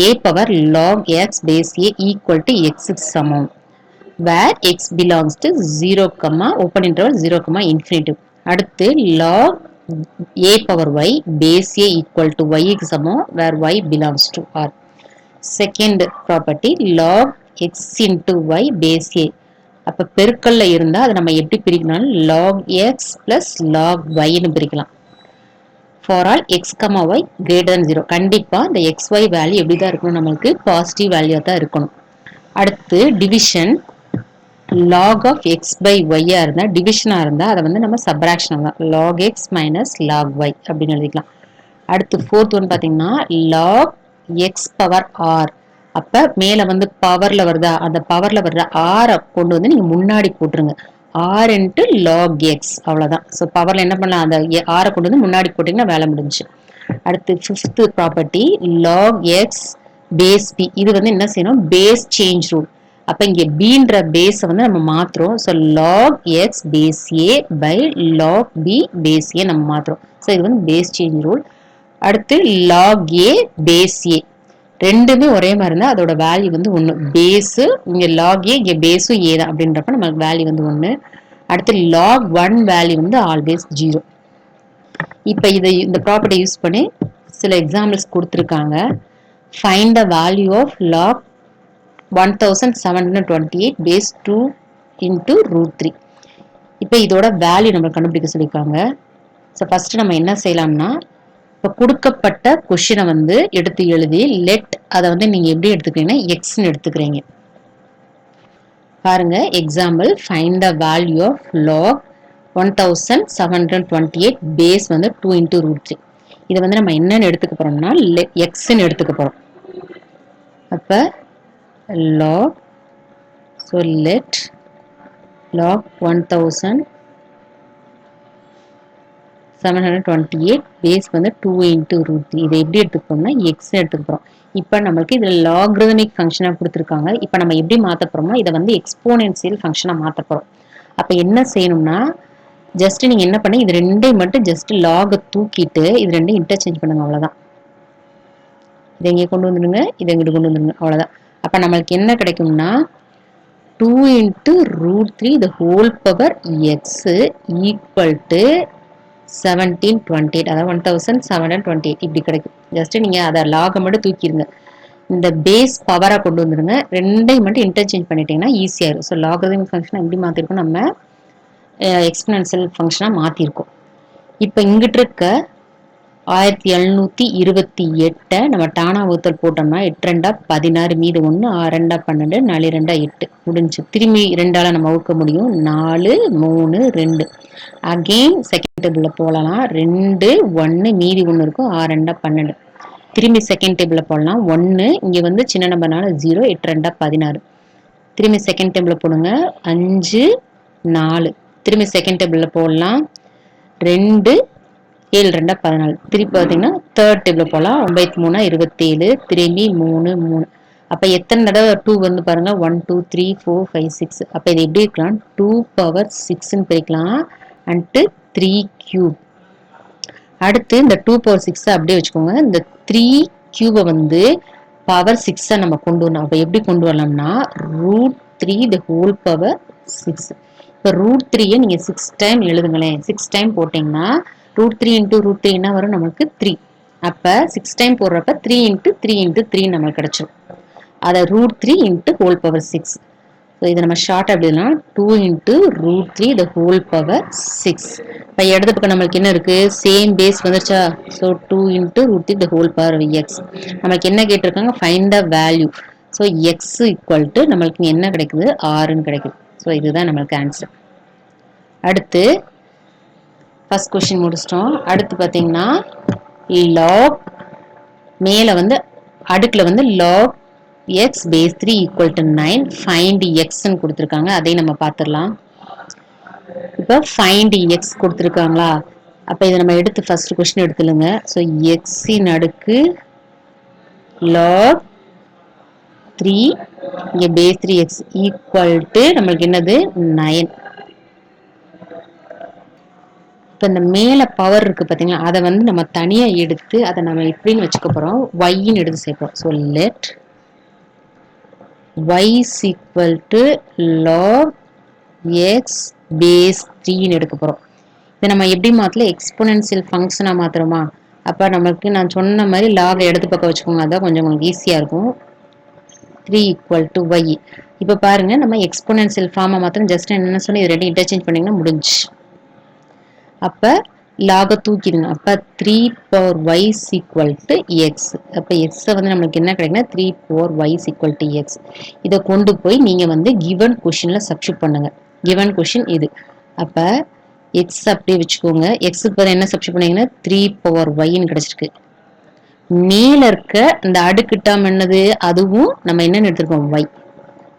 a power log x base a equal to எக்ஸுக்கு சமம், where x belongs to 0, open interval 0, infinity. அடுத்து log a power y base a equal to y க்கு சமம், where y belongs to r. Second property log x into y base a. அப்ப பெருக்கல்ல இருந்தா அதை நம்ம எப்படி பிரிக்கலாம், log x plus log y னு பிரிக்கலாம். for all x, y greater than 0. கண்டிப்பா இந்த xy வேல்யூ எப்படி தான் இருக்கணும், நம்மளுக்கு பாசிட்டிவ் வேல்யூ தான் இருக்கணும். அடுத்து division, log of x by y இருந்தா டிவிஷனா இருந்தா அதை வந்து நம்ம சப்ராக்ஷன் தான், log x minus log y அப்படின்னு எழுதிக்கலாம். அடுத்து ஃபோர்த் ஒன் பாத்தீங்கன்னா log x பவர் r. அப்ப மேல வந்து பவர்ல வருதா, அந்த பவர்ல வர்ற r கொண்டு வந்து நீங்க முன்னாடி போட்டுருங்க, r into log x. அவ்வளவுதான். ஸோ பவர்ல என்ன பண்ணலாம், அந்த r கொண்டு வந்து முன்னாடி போட்டீங்கன்னா வேலை முடிஞ்சு. அடுத்து fifth property log x base b. இது வந்து என்ன செய்யணும், பேஸ் சேஞ்ச் ரூல். அப்ப இங்க bன்ற பேஸை வந்து நம்ம மாத்துறோம். So log x base a by log b base a நம்ம மாத்துறோம். ஸோ இது வந்து பேஸ் சேஞ்ச் ரூல். அடுத்து log a base a, ரெண்டுமே ஒரே மாதிரி இருந்தா அதோட வேல்யூ வந்து 1. பேஸ் இங்க log a, இங்க பேஸும் a தான் அப்படின்றப்ப நமக்கு வேல்யூ வந்து 1. அடுத்து log 1 வேல்யூ வந்து ஆல்வேஸ் 0. இப்ப இந்த ப்ராப்பர்ட்டி யூஸ் பண்ணி சில எக்ஸாம்பிள்ஸ் கொடுத்துருக்காங்க. Find the value of log 1728 base 2 into root 3. இப்போ இதோட வேல்யூ நம்ம கண்டுபிடிக்க சொல்லியிருக்காங்க. ஸோ ஃபர்ஸ்ட் நம்ம என்ன செய்யலாம்னா, இப்போ கொடுக்கப்பட்ட கொஸ்டினை வந்து எடுத்து எழுதி லெட் அதை வந்து நீங்க எப்படி எடுத்துக்கிறீங்கன்னா எக்ஸ்ன்னு எடுத்துக்கிறீங்க. பாருங்க example, find the value of log 1728 base வந்து 2 into root 3. இதை வந்து நம்ம என்னன்னு எடுத்துக்க போறோம்னா எக்ஸ்ன்னு எடுத்துக்க போறோம். அப்ப log, so let log 1728 base வந்து 2 into root 3. இதை எப்படி எடுத்துக்கோம்னா x எடுத்துக்க போறோம். இப்போ நம்மளுக்கு இதுல லாகரிதமிக் ஃபங்க்ஷனா கொடுத்துருக்காங்க. இப்போ நம்ம எப்படி மாத்த போறோம்னா இதை வந்து எக்ஸ்போனென்சியல் ஃபங்க்ஷனா மாத்த போறோம். அப்ப என்ன செய்யணும்னா, ஜஸ்ட் நீங்க என்ன பண்ணி இது ரெண்டையும் மட்டும் ஜஸ்ட் லாக தூக்கிட்டு இது ரெண்டையும் இன்டர்சேஞ்ச் பண்ணுங்க. அவ்வளவுதான். இதை இங்கே கொண்டு வந்துடுங்க, இதை இங்கிட்டு கொண்டு வந்துடுங்க. அவ்வளவுதான். அப்ப நம்மளுக்கு என்ன கிடைக்கும்னா 2 into root 3 the whole power x equal to 1728, அதாவது 1728 இப்படி கிடைக்கும். ஜஸ்ட் நீங்க அதை லாக மட்டும் தூக்கிடுங்க, இந்த பேஸ் பவரா கொண்டு வந்துடுங்க, ரெண்டையும் மட்டும் இன்டர்சேஞ்ச் பண்ணிட்டீங்கன்னா ஈஸியா இருக்கும். ஸோ லாகரிதமிக் ஃபங்க்ஷன் எப்படி மாத்திருக்கோம், நம்ம எக்ஸ்போனென்ஷியல் ஃபங்க்ஷனா மாத்திருக்கோம். இப்போ இங்கிட்டு இருக்க 1728 நம்ம டானா வகுத்தல் போட்டோம்னா 8 2 16 மீது 1 6 2 12 4 2 8 முடிஞ்சு. திரும்பி 2ஆல நம்ம வகுக்க முடியும், 4 3 2. அகெயின் செகண்ட் டேபிள்ல போடலாம், 2 1 மீதி 1 இருக்கும், 6 2 12. திரும்பி செகண்ட் டேபிள்ல போடலாம், 1 இங்க வந்து சின்ன நம்பர்னால 0, 8 2 16. திரும்பி செகண்ட் டேபிள்ல போடுங்க, 5 4. திரும்பி செகண்ட் டேபிள்ல போடலாம், 2 7 2 14. திருப்பி பார்த்தீங்கன்னா தேர்ட் டேபிள் போகலாம், 9 3 27. திரும்பி 3 3. அப்ப எத்தனை தடவை 2 வந்து பாருங்க, 1 2 3 4 5 6. அப்ப இது எப்படி இருக்கலாம், 2 power 6ன்னு பிரிக்கலாம், அண்ட் 3 cube. அடுத்து இந்த 2 power 6 அப்படியே வச்சுக்கோங்க. இந்த 3 cube வந்து பவர் 6 நம்ம கொண்டு வரணும். அப்ப எப்படி கொண்டு வரலாம்னா √3 the whole power 6. இப்ப √3 நீங்க 6 டைம் எழுதுங்களேன். 6 டைம் போட்டீங்கன்னா √3 into √3 என்ன வரும், நமக்கு 3. அப்ப 6 டைம் போடுறப்ப 3 into 3 into 3 நமக்கு கிடைச்சிடும். அதை √3 into whole power 6. ஸோ இதை நம்ம ஷார்ட் அப்படின்னா 2 into √3 the whole power 6. இப்போ இடது பக்கம் நம்மளுக்கு என்ன இருக்கு, சேம் பேஸ் வந்துருச்சா. So 2 into √3 the whole power x. நம்மளுக்கு என்ன கேட்டிருக்காங்க, find the value. So X equal to நம்மளுக்கு என்ன கிடைக்குது, ஆறுன்னு கிடைக்குது. ஸோ இதுதான் நம்மளுக்கு ஆன்சர். அடுத்து ஃபர்ஸ்ட் கொஸ்டின் முடிச்சிட்டோம். அடுத்து பார்த்தீங்கன்னா லாக் மேலே வந்து அடுக்கில் வந்து lock x base 3 equal to 9 find x ன்னு கொடுத்துருக்காங்க. அதை நம்ம பார்த்துடலாம். இப்போ find x கொடுத்துருக்காங்களா, அப்போ இதை நம்ம எடுத்து ஃபர்ஸ்ட் கொஸ்டின் எடுத்துலுங்க. ஸோ x இன் அடுக்கு log 3 இங்கே base 3x equal to நம்மளுக்கு என்னது 9. இப்போ இந்த மேலே பவர் இருக்கு பார்த்தீங்களா, அதை வந்து நம்ம தனியாக எடுத்து அதை நம்ம எப்படின்னு வச்சுக்க போகிறோம், ஒய்ன்னு எடுத்து சேர்ப்போம். So let y is equal to log x base 3 எடுக்க போறோம். இதை நம்ம எப்படி மாத்தல, எக்ஸ்போனென்ஷியல் ஃபங்க்ஷனா மாத்துறோமா. அப்ப நமக்கு நான் சொன்ன மாதிரி லாக் இடது பக்கம் வச்சுக்கோங்க, அதான் கொஞ்சம் உங்களுக்கு ஈஸியா இருக்கும். 3 equal to y. இப்ப பாருங்க நம்ம எக்ஸ்போனென்ஷியல் ஃபார்மா மாத்திரம், ஜஸ்ட் என்ன சொன்ன இது ரெண்டு இன்டர்சேஞ்ச் பண்ணீங்கன்னா முடிஞ்சு. அப்ப லாக தூக்கிடுங்க. அப்ப 3 power y is equal to x. அப்ப x வந்து நமக்கு என்ன கிடைக்குன்னா 3 power y is equal to x. இதை கொண்டு போய் நீங்க வந்து given questionல சப்ஸ்டிட்யூட் பண்ணுங்க. given question இது. அப்ப x அப்படியே வச்சுக்கோங்க. x க்கு பதிலா என்ன சப்ஸ்டிட்யூட் பண்ணீங்கன்னா 3 power y ன்னு கிடைச்சிருக்கு. மேல இருக்க இந்த அடுக்கு டேர்ம் என்னது, அதுவும் நம்ம என்னன்னு எடுத்துருக்கோம் y.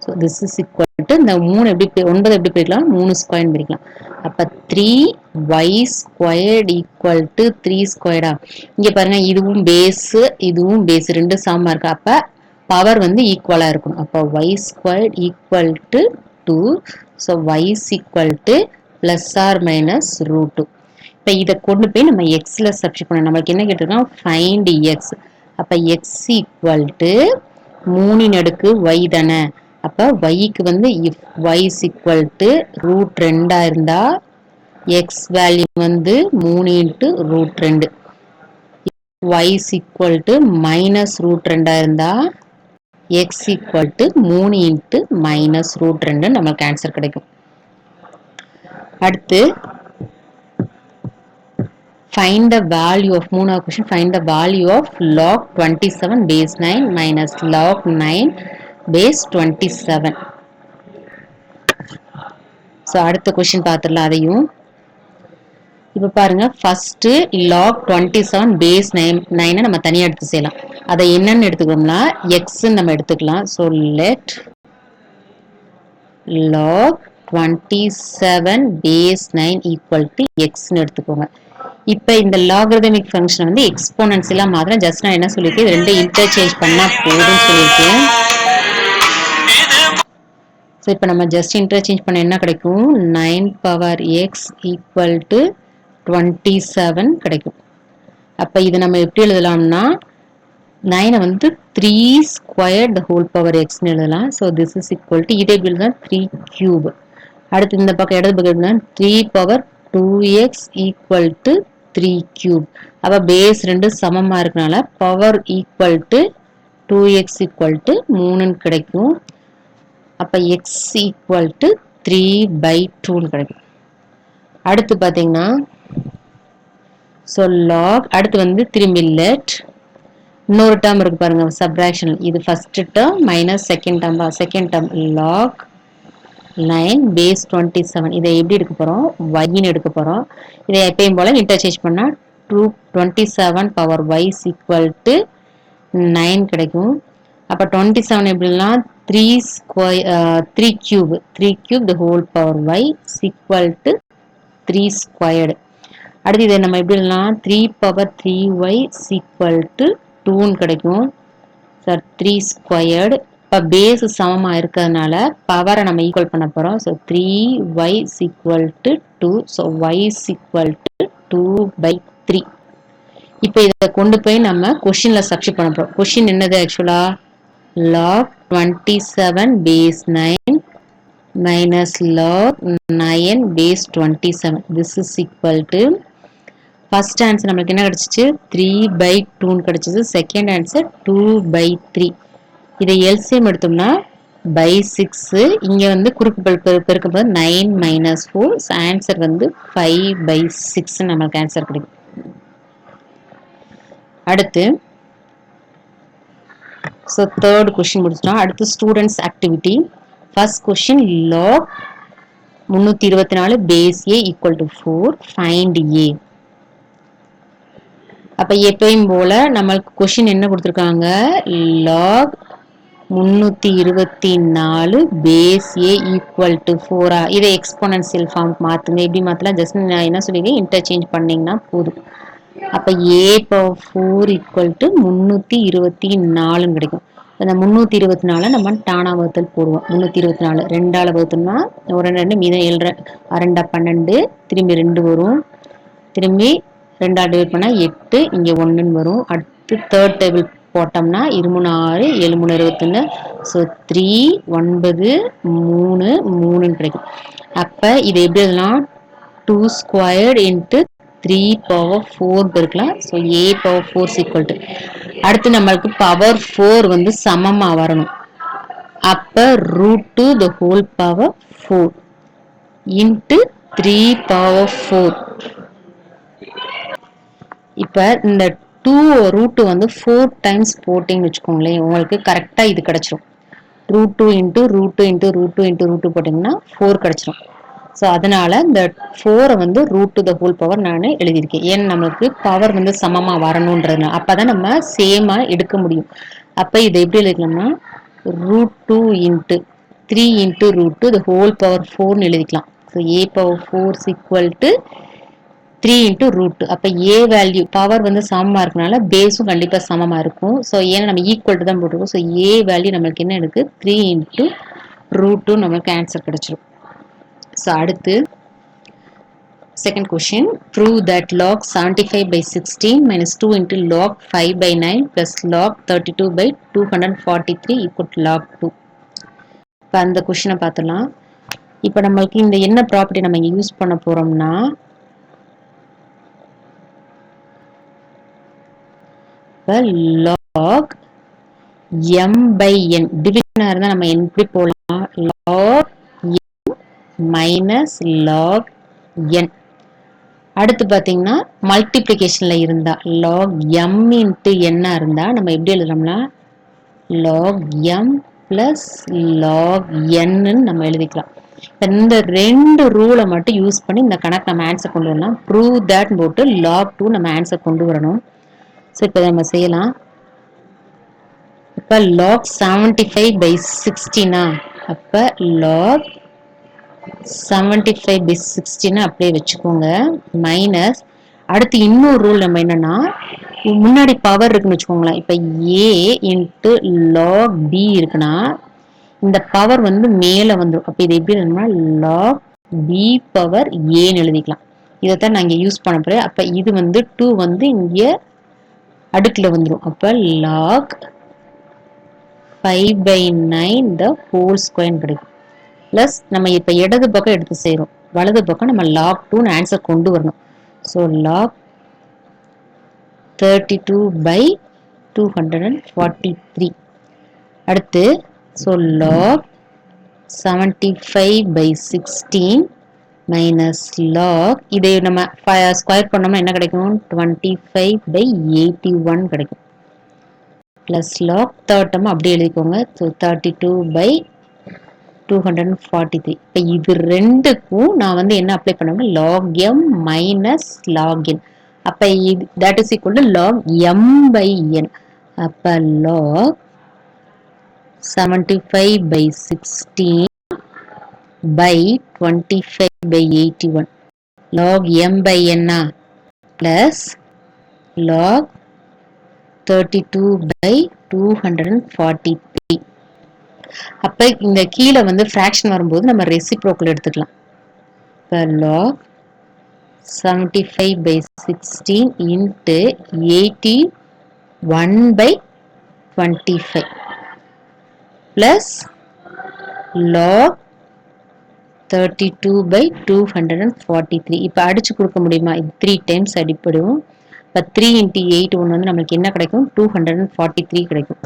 So this is equal to இந்த 3 எப்படி 9 எப்படி பிரிக்கலாம், 3 ஸ்கொயர் பிரிக்கலாம். அப்ப 3y squared equal to 3 ஸ்கொயர்டா. இங்க பாருங்க இதுவும் பேஸ் இதுவும் பேஸ் ரெண்டு சமமா இருக்கு. அப்ப பவர் வந்து ஈக்குவலா இருக்கும். அப்ப y squared equal to 2. So y is equal to plus or minus √2. இப்ப இதை கொண்டு போய் நம்ம xல சப்ஸ்டிட்யூட் பண்ணணும். நமக்கு என்ன கேட்டிருக்கோம், find x. அப்ப x equal to 3 அடுக்கு y தானே. அப்ப yக்கு வந்து if y is equal to √2 இருந்தா x வேல்யூ வந்து 3 into √2. y is equal to minus √2 இருந்தா x equal to 3 into minus √2 நமக்கு ஆன்சர் கிடைக்கும். அடுத்து find the value of மூணாவது question, find the value of log 27 base 9 minus log 9 base 27. So அடுத்த question பார்த்துடலாம் அதையும். இப்போ பாருங்க ஃபர்ஸ்ட் log 27 base 9 நம்ம தனியாக எடுத்து செய்யலாம். அதை என்னன்னு எடுத்துக்கோம்னா எக்ஸ்ன்னு நம்ம எடுத்துக்கலாம். So let log 27 base 9 equal to xன்னு எடுத்துக்கோங்க. இப்போ இந்த லாகரிதமிக் ஃபங்க்ஷன் வந்து எக்ஸ்போனன்ஷியலா மாத்திரம் ஜஸ்ட் நான் என்ன சொல்லியிருக்கேன், இது ரெண்டு இன்டர்சேஞ்ச் பண்ணா போதும்னு சொல்லியிருக்கேன். ஸோ இப்போ நம்ம ஜஸ்ட் இன்டர்சேஞ்ச் பண்ண என்ன கிடைக்கும், 9 power x equal to 27 கிடைக்கும். அப்போ இது நம்ம எப்படி எழுதலாம்னா 9 வந்து 3 squared the whole power xன்னு எழுதலாம். So this is equal to இதே பில் தான் 3 cube. அடுத்து இந்த பக்கம் இடது பக்கம் தான் 3 power 2x equal to 3 cube. அப்போ பேஸ் ரெண்டு சமமா இருக்கனால power equal to 2x equal to 3 கிடைக்கும். அப்ப x equal to 3/2 கிடைக்கும். அடுத்து பாத்தீங்கன்னா so log அடுத்து வந்து திரும்பி let இன்னொரு டேர்ம் இருக்கு பாருங்க சப்ட்ராக்ஷன். இது first term minus second term log 9 base 27. இதை எப்படி எடுக்க போறோம், y எடுக்க போறோம். இதை எப்பயும் போல இன்டர்சேஞ்ச் பண்ணா 27 power y is equal to 9 கிடைக்கும். அப்ப 27 எப்படின்னா 3 cube the whole power y is equal to 3 squared. அடுத்து இதை நம்ம எப்படி எழுதலாம், 3 power 3y is equal to 2 கிடைக்கும். 3 squared. இப்போ பேஸ் சமமா இருக்கிறதுனால பவரை நம்ம ஈக்குவல் பண்ண போறோம். So 3y is equal to 2. So y is equal to 2/3. இப்போ இதை கொண்டு போய் நம்ம கொஸ்டின்ல சப்ஸ்டிட்யூட் பண்ண போறோம். கொஸ்டின் என்னது ஆக்சுவலா log 27 base 9 minus log 9 base 27. This is equal to first answer நமக்கு என்ன கிடைச்சிச்சு 3/2 கிடைச்சது. Second answer 2/3. இதை LCM எடுத்தோம்னா by 6. இங்க வந்து குறுக்கு பெருக்கும்போது 9 minus 4. ஆன்சர் வந்து 5/6 நமக்கு ஆன்சர் கிடைக்கும். அடுத்து so third question முடிச்சிட்டோம். அடுத்து students activity. First question log 324 base a equal to 4 find a. அப்ப எப்பயும் போல நம்மளுக்கு கொஸ்டின் என்ன கொடுத்திருக்காங்க, log 324 base a equal to 4. இதை எக்ஸ்போனன்ஷியல் ஃபார்ம் மாத்துங்க. எப்படி மாத்தலாம், ஜஸ்ட் நான் என்ன சொல்லிருக்கேன், இன்டர்சேஞ்ச் பண்ணீங்கன்னா போதும். அப்ப a power 4 equal to 324 கிடைக்கும். அந்த 324 நம்ம டானா வகுத்தல் போடுவோம். 324 ரெண்டால வகுத்தோம்னா ஒரு 2 மீதம் 7 2 12 திரும்பி 2 வரும். திரும்பி 2 டிவைட் பண்ணா 8, இங்க 1 வரும். அடுத்து தேர்ட் டேபிள் போட்டோம்னா 2 3 6 7 3 21. ஸோ 3 9 3 3 கிடைக்கும். அப்ப இது எப்படி எழுதலாம், 2 squared into 3 power 4 பெருக்கலாம். So a power 4 equal to, அடுத்து நம்மளுக்கு பவர் 4 வந்து சமமா வரணும். அப்ப √2 the whole power 4 into 3 power 4. இப்ப இந்த 2 வந்து 4 டைம்ஸ் போட்டிங்கன்னு வச்சுக்கோங்களேன், உங்களுக்கு கரெக்டா இது கிடைச்சிரும். √2 into √2 into √2 into √2 போட்டிங்கன்னா 4 கிடைச்சிரும். ஸோ அதனால இந்த 4 வந்து √2 the whole power நான் எழுதியிருக்கேன். ஏன்னா நம்மளுக்கு பவர் வந்து சமமா வரணும்ன்றதுனால, அப்பதான் நம்ம சேமா எடுக்க முடியும். அப்ப இதை எப்படி எழுதிக்கலாம்னா √2 into 3 into √2 the whole power 4 எழுதிக்கலாம். So a power 4 equal to 3 into √2. அப்ப a வேல்யூ பவர் வந்து சமமா இருக்கனால பேஸும் கண்டிப்பா சமமா இருக்கும். ஸோ ஏன்னா நம்ம ஈக்குவல் டு தான் போட்டிருக்கோம். ஸோ a வேல்யூ நம்மளுக்கு என்ன இருக்கு, 3 into √2 நம்மளுக்கு ஆன்சர் கிடைச்சிரும். ஸோ அடுத்து second question, prove that log 75/16 minus 2 into log 5/9 plus log 32/243 equal to log 2. இப்போ அந்த கொஸ்டினை பார்த்துலாம். இப்போ நம்மளுக்கு இந்த என்ன ப்ராப்பர்ட்டி நம்ம யூஸ் பண்ண போறோம்னா, log m/n டிவிஷனா இருந்தா நம்ம எப்படி போடலாம், log m minus log n. அடுத்து பாத்தீங்கன்னா மல்டிப்ளிகேஷன்ல இருந்தா log m into n இருந்தா நம்ம எப்படி எழுதலாம்னா log m plus log n நம்ம எழுதிக்கலாம். இந்த ரெண்டு ரூலை மட்டும் யூஸ் பண்ணி இந்த கணக்கு நம்ம ஆன்சர் கொண்டு வரலாம். prove that போட்டு log 2 நம்ம ஆன்சர் கொண்டு வரணும். ஸோ இப்போ நம்ம செய்யலாம். இப்போ log 75/16, அப்ப log 75/16 அப்படியே வச்சுக்கோங்க. மைனஸ் அடுத்து இன்னொரு ரூல் நம்ம என்னன்னா, முன்னாடி பவர் இருக்குன்னு வச்சுக்கோங்களேன். இப்ப a இன்ட்டு log b இருக்குன்னா இந்த பவர் வந்து மேல வந்துடும். அப்ப இது எப்படி எழுதணும்னா log b பவர் a எழுதிக்கலாம். இதைத்தான் நான் இங்க யூஸ் பண்ண போறேன். அப்ப இது வந்து 2 வந்து இங்க அடுக்குல வந்துடும். அப்ப log 5/9 the whole square கிடைக்கும். பிளஸ் நம்ம இப்ப இடது பக்கம் எடுத்து செய்யறோம், வலது பக்கம் நம்ம log 2 ஆன்சர் கொண்டு வரணும். So log 32/243. அடுத்து ஸோ log 75/16 மைனஸ் log, இதை நம்ம ஸ்கொயர் பண்ணோம்னா என்ன கிடைக்கும், 25/81 கிடைக்கும். பிளஸ் log தேர்ட் டேர்ம் அப்படியே எழுதிக்கோங்க. ஸோ 32/243. இப்போ இது ரெண்டுக்கும் நான் வந்து என்ன அப்ளை பண்ணோம்னா log m minus log n. அப்ப இது that is equal to log m/n. அப்ப log 75/16 by 25/81 log m/n plus log 32/243. அப்ப இந்த கீழே வந்து ஃபிராக்ஷன் வரும்போது நம்ம ரெசிப்ரோக்கல் எடுத்துக்கலாம். இப்போ log 75/16 into 81/25 plus log 32/243. இப்போ அடிச்சு கொடுக்க முடியுமா, இது 3 டைம்ஸ் அடிப்படும். இப்போ 3 into 8 ஒன்று வந்து நம்மளுக்கு என்ன கிடைக்கும், 243 கிடைக்கும்.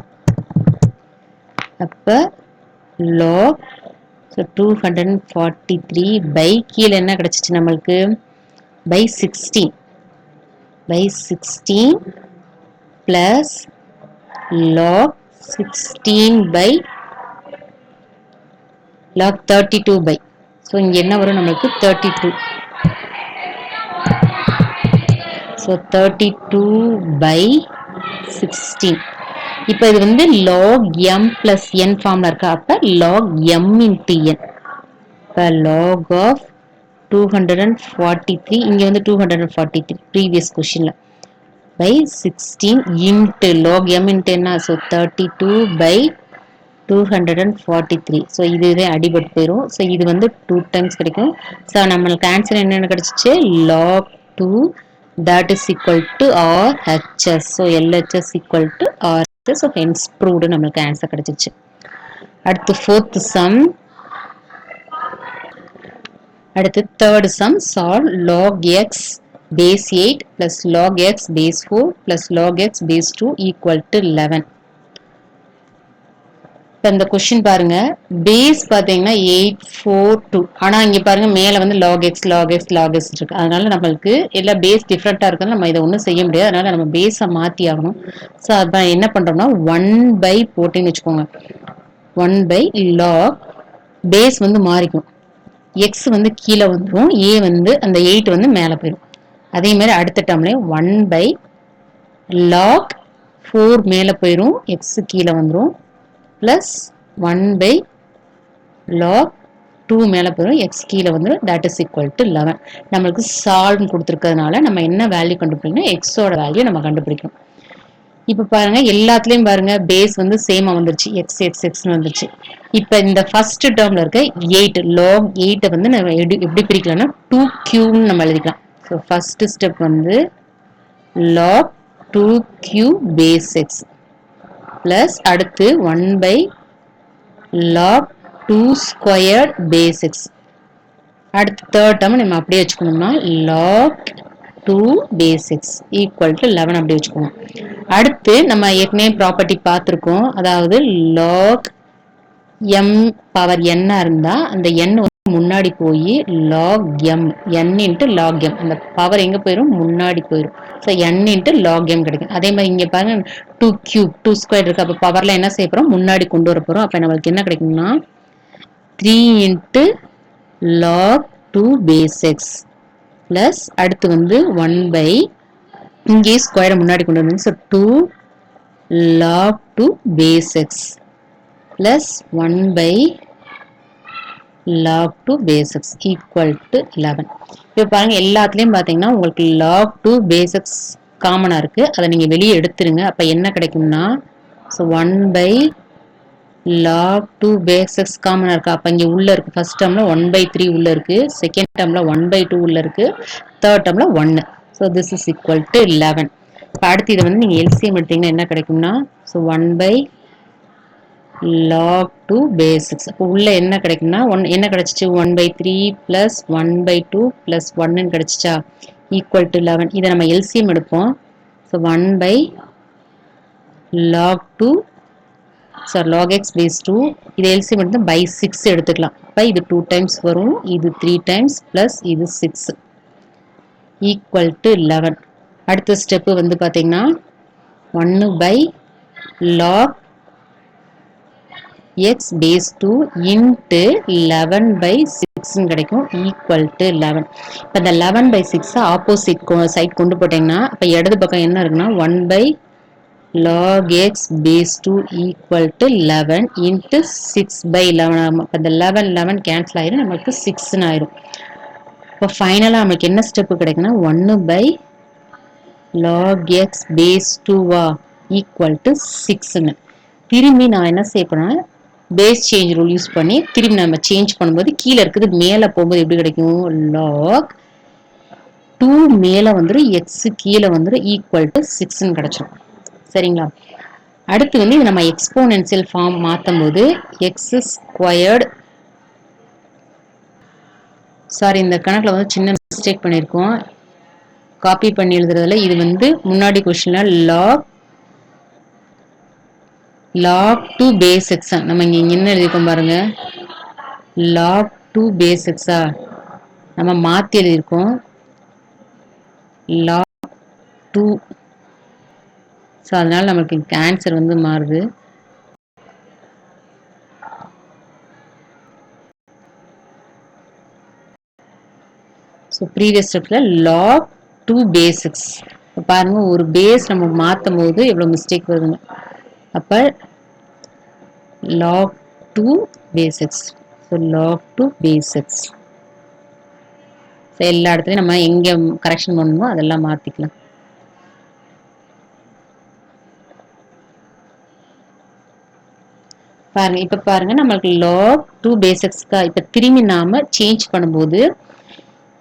அப்போ log so 243 by கீழ என்ன கிடைச்சிச்சு நம்மளுக்கு by 16 plus log 16 by log 32 by so இங்க என்ன வரும் நமக்கு 32 so 32 by 16 இப்போ இது வந்து log m plus n ஃபார்ம்ல இருக்கா அப்ப log m into n இப்போ log of 243 இங்க வந்து 243 previous questionல by 16 into log m into n so 32 by 243 so இதுவே அடிபட்டு போயிரும் so இது வந்து 2 times கிடைக்கும் so நம்மளுக்கு ஆன்சர் என்னென்ன கிடைச்சிச்சு log 2 that is equal to RHS so LHS equal to RHS so hence proved நம்மளுக்கு ஆன்சர் கிடைச்சிச்சு அடுத்து fourth sum அடுத்து third sum solve log x base 8 plus log x base 4 plus log x base 2 equal to 11 இப்போ இந்த question பாருங்க base பாத்தீங்கன்னா 842 ஆனா இங்க பாருங்க மேல வந்து log x இருக்கு அதனால நமக்கு எல்லா பேஸ் டிஃபரண்டா இருக்கு நம்ம இத ஒண்ணும் செய்ய முடியாது அதனால நம்ம பேஸ மாத்தி ஆகணும் சோ அதான் என்ன பண்றோம்னா 1 by போட்டுன்னு வெச்சுக்கோங்க 1 by log பேஸ் வந்து மாறிக்கும் x வந்து கீழ வந்துரும் a வந்து அந்த 8 வந்து மேல போயிடும் அதே மாதிரி அடுத்த டேர்ம்ல 1 by log 4 மேல போயிடும் x கீழ வந்துரும் plus 1 by log 2 மேல போயிடும் x கீழ வந்து that is equal to 11 நமக்கு சால்வ் கொடுத்திருக்கிறதுனால நம்ம என்ன வேல்யூ கண்டுபிடிக்கணும் x ஓட வேல்யூ நம்ம கண்டுபிடிக்கணும் இப்ப பாருங்க எல்லாத்துலயும் பாருங்க பேஸ் வந்து சேமா வந்துருச்சு x னு வந்துருச்சு இப்ப இந்த ஃபர்ஸ்ட் டேர்ம்ல இருக்க 8 log 8 வந்து நம்ம எப்படி பிரிக்கலாம்னா 2q னு நம்ம எழுதிக்கலாம் சோ ஃபர்ஸ்ட் ஸ்டெப் வந்து log 2q base x plus அடுத்து 1 by log 2 squared base x அடுத்து third term நம்ம அப்படியே வச்சுக்கணும்னா log 2 base x equal to 11 அப்படியே வச்சுக்கணும் அடுத்து நம்ம ஏற்கனவே ப்ராப்பர்ட்டி பார்த்திருக்கோம் அதாவது log m பவர் n இருந்தா அந்த n முன்னாடி போய் log m n into log m அந்த பவர் எங்க போயிரும் முன்னாடி போயிரும் so n into log m கிடைக்கும் அதே மாதிரி இங்க பாருங்க 2 cube 2 ஸ்கொயர் இருக்கு அப்ப பவர்ல என்ன செய்ய போறோம் முன்னாடி கொண்டு வர போறோம் அப்ப நமக்கு என்ன கிடைக்கும்னா 3 into log 2 base x plus அடுத்து வந்து 1 by இங்கே ஸ்கொயரை முன்னாடி கொண்டு வந்து so 2 log 2 base x plus 1 by log 2 base x equal to 11 இப்போ பாருங்க எல்லாத்துலயும் பாத்தீங்கன்னா உங்களுக்கு log 2 base x காமனா இருக்கு அதை நீங்க வெளியே எடுத்துருங்க அப்ப என்ன கிடைக்கும்னா so 1 by log 2 base x காமனா இருக்கு அப்ப இங்க உள்ள இருக்கு ஃபர்ஸ்ட் டேர்ம்ல 1 by 3 உள்ள இருக்கு செகண்ட் டேர்ம்ல 1 by 2 உள்ள இருக்கு third டேர்ம்ல 1 so this is equal to 11 இப்ப அடுத்து இத வந்து நீங்க LCM எடுத்தீங்கன்னா என்ன கிடைக்கும்னா so 1 by log 2 base 6 அப்போ உள்ள என்ன கிடைக்கும்னா என்ன கிடைச்சிச்சு 1 by 3 plus 1 by 2 plus 1 ன்னு கிடைச்சிச்சா equal to 11 இதை நம்ம LCM எடுப்போம் so 1 by log 2 so log x base 2 இது LCM எடுத்து by 6 எடுத்துக்கலாம் அப்ப இது 2 times வரும் இது 3 times plus இது 6 equal to 11 அடுத்த ஸ்டெப் வந்து பாத்தீங்கன்னா 1 by log x base 2 into 11 by 6 கிடைக்கும் equal to 11 இப்போ இந்த 11 by 6 ஆப்போசிட் சைட் கொண்டு போட்டீங்கன்னா அப்ப இடது பக்கம் என்ன இருக்குன்னா 1 by log x base 2 equal to 11 into 6 by 11 அப்ப இந்த 11 11 கேன்சல் ஆயிரும் நமக்கு 6 ன்னு ஆயிரும் இப்போ ஃபைனலா நமக்கு என்ன step கிடைக்குன்னா 1 by log x base 2 equal to 6 ன்னு திரும்பி நான் என்ன செய்ய போறேன் பேஸ் சேஞ்ச் ரூல் யூஸ் பண்ணி திரும்பி நம்ம சேஞ்ச் பண்ணும்போது கீழே இருக்குது மேலே போகும்போது எப்படி கிடைக்கும் log 2 மேலே வந்துடும் x கீழே வந்துடும் ஈக்குவல் டு 6 கிடைச்சிடும் சரிங்களா அடுத்து வந்து இது நம்ம எக்ஸ்போனென்ஷியல் ஃபார்ம் மாற்றும் போது எக்ஸ் ஸ்கொயர்டு சாரி இந்த கணக்கில் வந்து சின்ன மிஸ்டேக் பண்ணியிருக்கோம் காப்பி பண்ணி எழுதுறதுல இது வந்து முன்னாடி கொஸ்டின்ல log log 2 base x நம்ம இங்க என்ன எழுதிருக்கோம் பாருங்க, log 2 base x நம்ம மாத்தி எழுதிருக்கோம் log 2. ஸோ அதனால நமக்கு ஆன்சர் வந்து மாறுது. ஸோ ப்ரீவியஸ் ஸ்டெப்பில் log 2 base x. பாருங்க ஒரு பேஸ் நம்ம மாற்றும் போது எவ்வளோ மிஸ்டேக் வருதுங்க. அப்போ log 2 base x. So log 2 base x. So எல்லா இடத்துலையும் நம்ம எங்கே கரெக்ஷன் பண்ணணுமோ அதெல்லாம் மாற்றிக்கலாம். பாருங்க இப்போ பாருங்க நம்மளுக்கு log 2 base x இப்போ திரும்பி நாம சேஞ்ச் பண்ணும்போது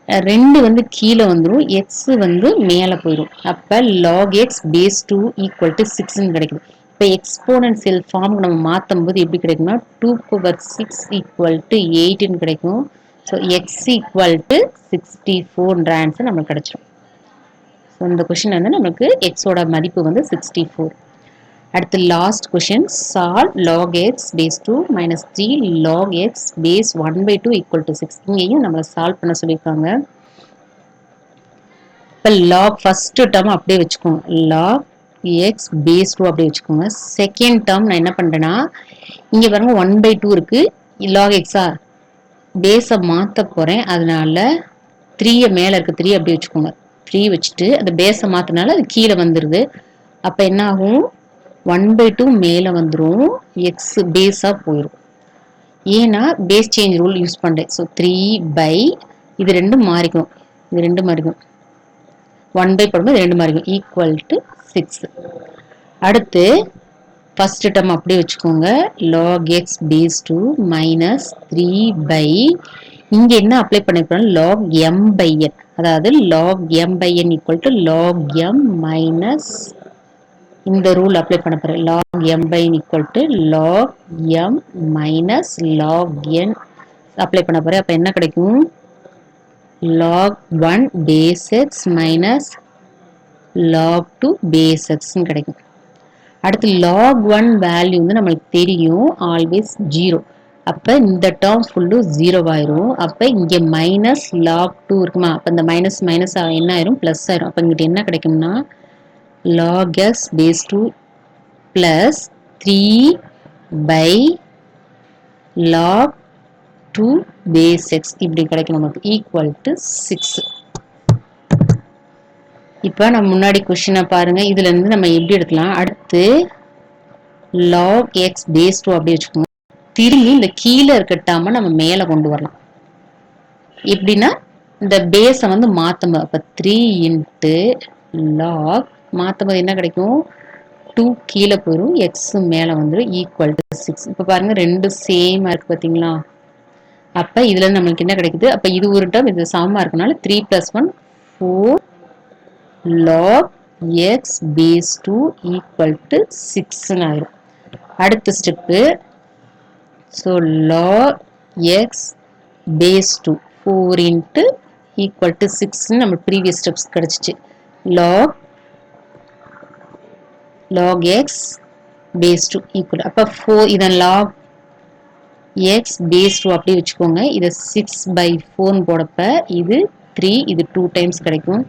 2 வந்து கீழே வந்துடும், x வந்து மேலே போயிடும். அப்போ log x base 2 equal to 6 கிடைக்குது. இப்போ எக்ஸ்போனன்சியல் ஃபார்ம் நம்ம மாற்றும் போது எப்படி கிடைக்கும்னா 2 power 6 equal to 8 கிடைக்கும். So x equal to 64 answer நமக்கு கிடைச்சிடும். ஸோ இந்த கொஸ்டின் வந்து நமக்கு எக்ஸோட மதிப்பு வந்து 64. அடுத்து last question, solve log x base 2 minus 3 log x base 1/2 equal to 6. இங்கேயும் நம்ம சால்வ் பண்ண சொல்லியிருக்காங்க. இப்போ log ஃபர்ஸ்ட் டேர்ம் அப்படியே வச்சுக்கோங்க, log x base 2 அப்படியே வச்சுக்கோங்க. செகண்ட் டேர்ம் நான் என்ன பண்ணுறேன்னா இங்கே பாருங்க 1/2 இருக்கு, log x பேஸை மாற்ற போகிறேன். அதனால 3 மேலே இருக்கு, 3 அப்படியே வச்சுக்கோங்க. 3 வச்சுட்டு அந்த பேஸை மாற்றினால அது கீழே வந்துடுது. அப்போ என்ன ஆகும், 1/2 மேலே வந்துடும், எக்ஸ் பேஸாக போயிடும். ஏன்னா பேஸ் சேஞ்ச் ரூல் யூஸ் பண்ணுறேன். ஸோ 3/, இது ரெண்டும் மாறிக்கும், இது ரெண்டும் மாறிக்கும், 1/, போடும்போது ரெண்டு மாறிக்கும், ஈக்குவல் டு 6. அடுத்து ஃபர்ஸ்ட் டேர்ம் அப்படியே வச்சுக்கோங்க, log x base 2 minus 3/, இங்கே என்ன அப்ளை பண்ணிருக்கோம், log m/n, அதாவது log m/n equal to log m minus, இந்த ரூல் அப்ளை பண்ண போறேன், log m/n equal to log m minus log n apply பண்ண போறேன். அப்ப என்ன கிடைக்கும், log 1 base x minus log 2 base x கிடைக்கும். அடுத்து log 1 வேல்யூ வந்து நம்மளுக்கு தெரியும் ஆல்வேஸ் 0. அப்ப இந்த டேர்ம் ஃபுல்லு 0 ஆயிரும். அப்ப இங்க மைனஸ் log 2 இருக்குமா, அப்ப இந்த மைனஸ் மைனஸ் என்ன ஆயிரும், பிளஸ் ஆயிரும். அப்ப இங்கிட்ட என்ன கிடைக்கும்னா log x base 2 plus 3 / log 2 base x இப்படி கிடைக்கும் நமக்கு, ஈக்குவல் டு 6. இப்போ நம்ம முன்னாடி கொஸ்டினை பாருங்க, இதுல இருந்து நம்ம எப்படி எடுக்கலாம், அடுத்து log x base 2 அப்படி வச்சுக்கோங்க. திரும்பி இந்த கீழே இருக்கட்டாம நம்ம மேலே கொண்டு வரலாம். எப்படின்னா இந்த பேஸை வந்து மாற்றும், அப்போ 3 into log மாற்றும்போது என்ன கிடைக்கும், 2 கீழே போயிடும், எக்ஸ் மேலே வந்துடும், ஈக்குவல் டு 6. இப்போ பாருங்க ரெண்டு சேமாக இருக்கு பார்த்தீங்களா. அப்போ இதுல நம்மளுக்கு என்ன கிடைக்குது, அப்போ இது ஒரு டேர்ம் இது சமமாக இருக்கனால 3 + 1 4 log x base 2 equal to 6 ஆயிரும். அடுத்த step, so log x base 2 4 into equal to 6 நம்ம ப்ரீவியஸ் ஸ்டெப்ஸ் கிடைச்சிச்சு. log x base 2 equal, அப்போ 4, இதன் log x base 2 அப்படியே வச்சுக்கோங்க. இதை 6/4 போடப்ப இது 3, இது 2 டைம்ஸ் கிடைக்கும்.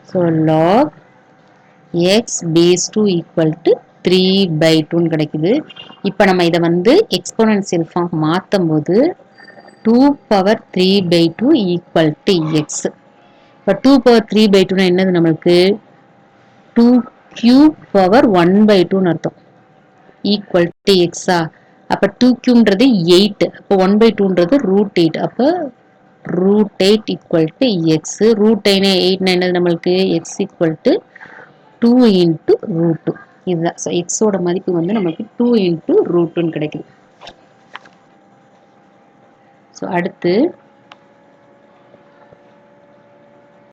So log x base 2 equal to 3/2 கிடைக்குது. இப்போ நம்ம இதை வந்து எக்ஸ்போனன்சியல் ஃபார்ம் மாற்றும் போது 2 power 3/2 equal to x. இப்போ 2 power 3/2 என்னது நம்மளுக்கு 2 cube power 1/2 அர்த்தம், ஈக்குவல் டு எக்ஸா. அப்போ 2 cube 8, அப்போ 1/2 √8, அப்போ √8 equal to x. √8 என்னது நம்மளுக்கு x equal to 2 into √2. இதுதான் எக்ஸோட மதிப்பு வந்து நமக்கு 2 into √2 கிடைக்குது. ஸோ அடுத்து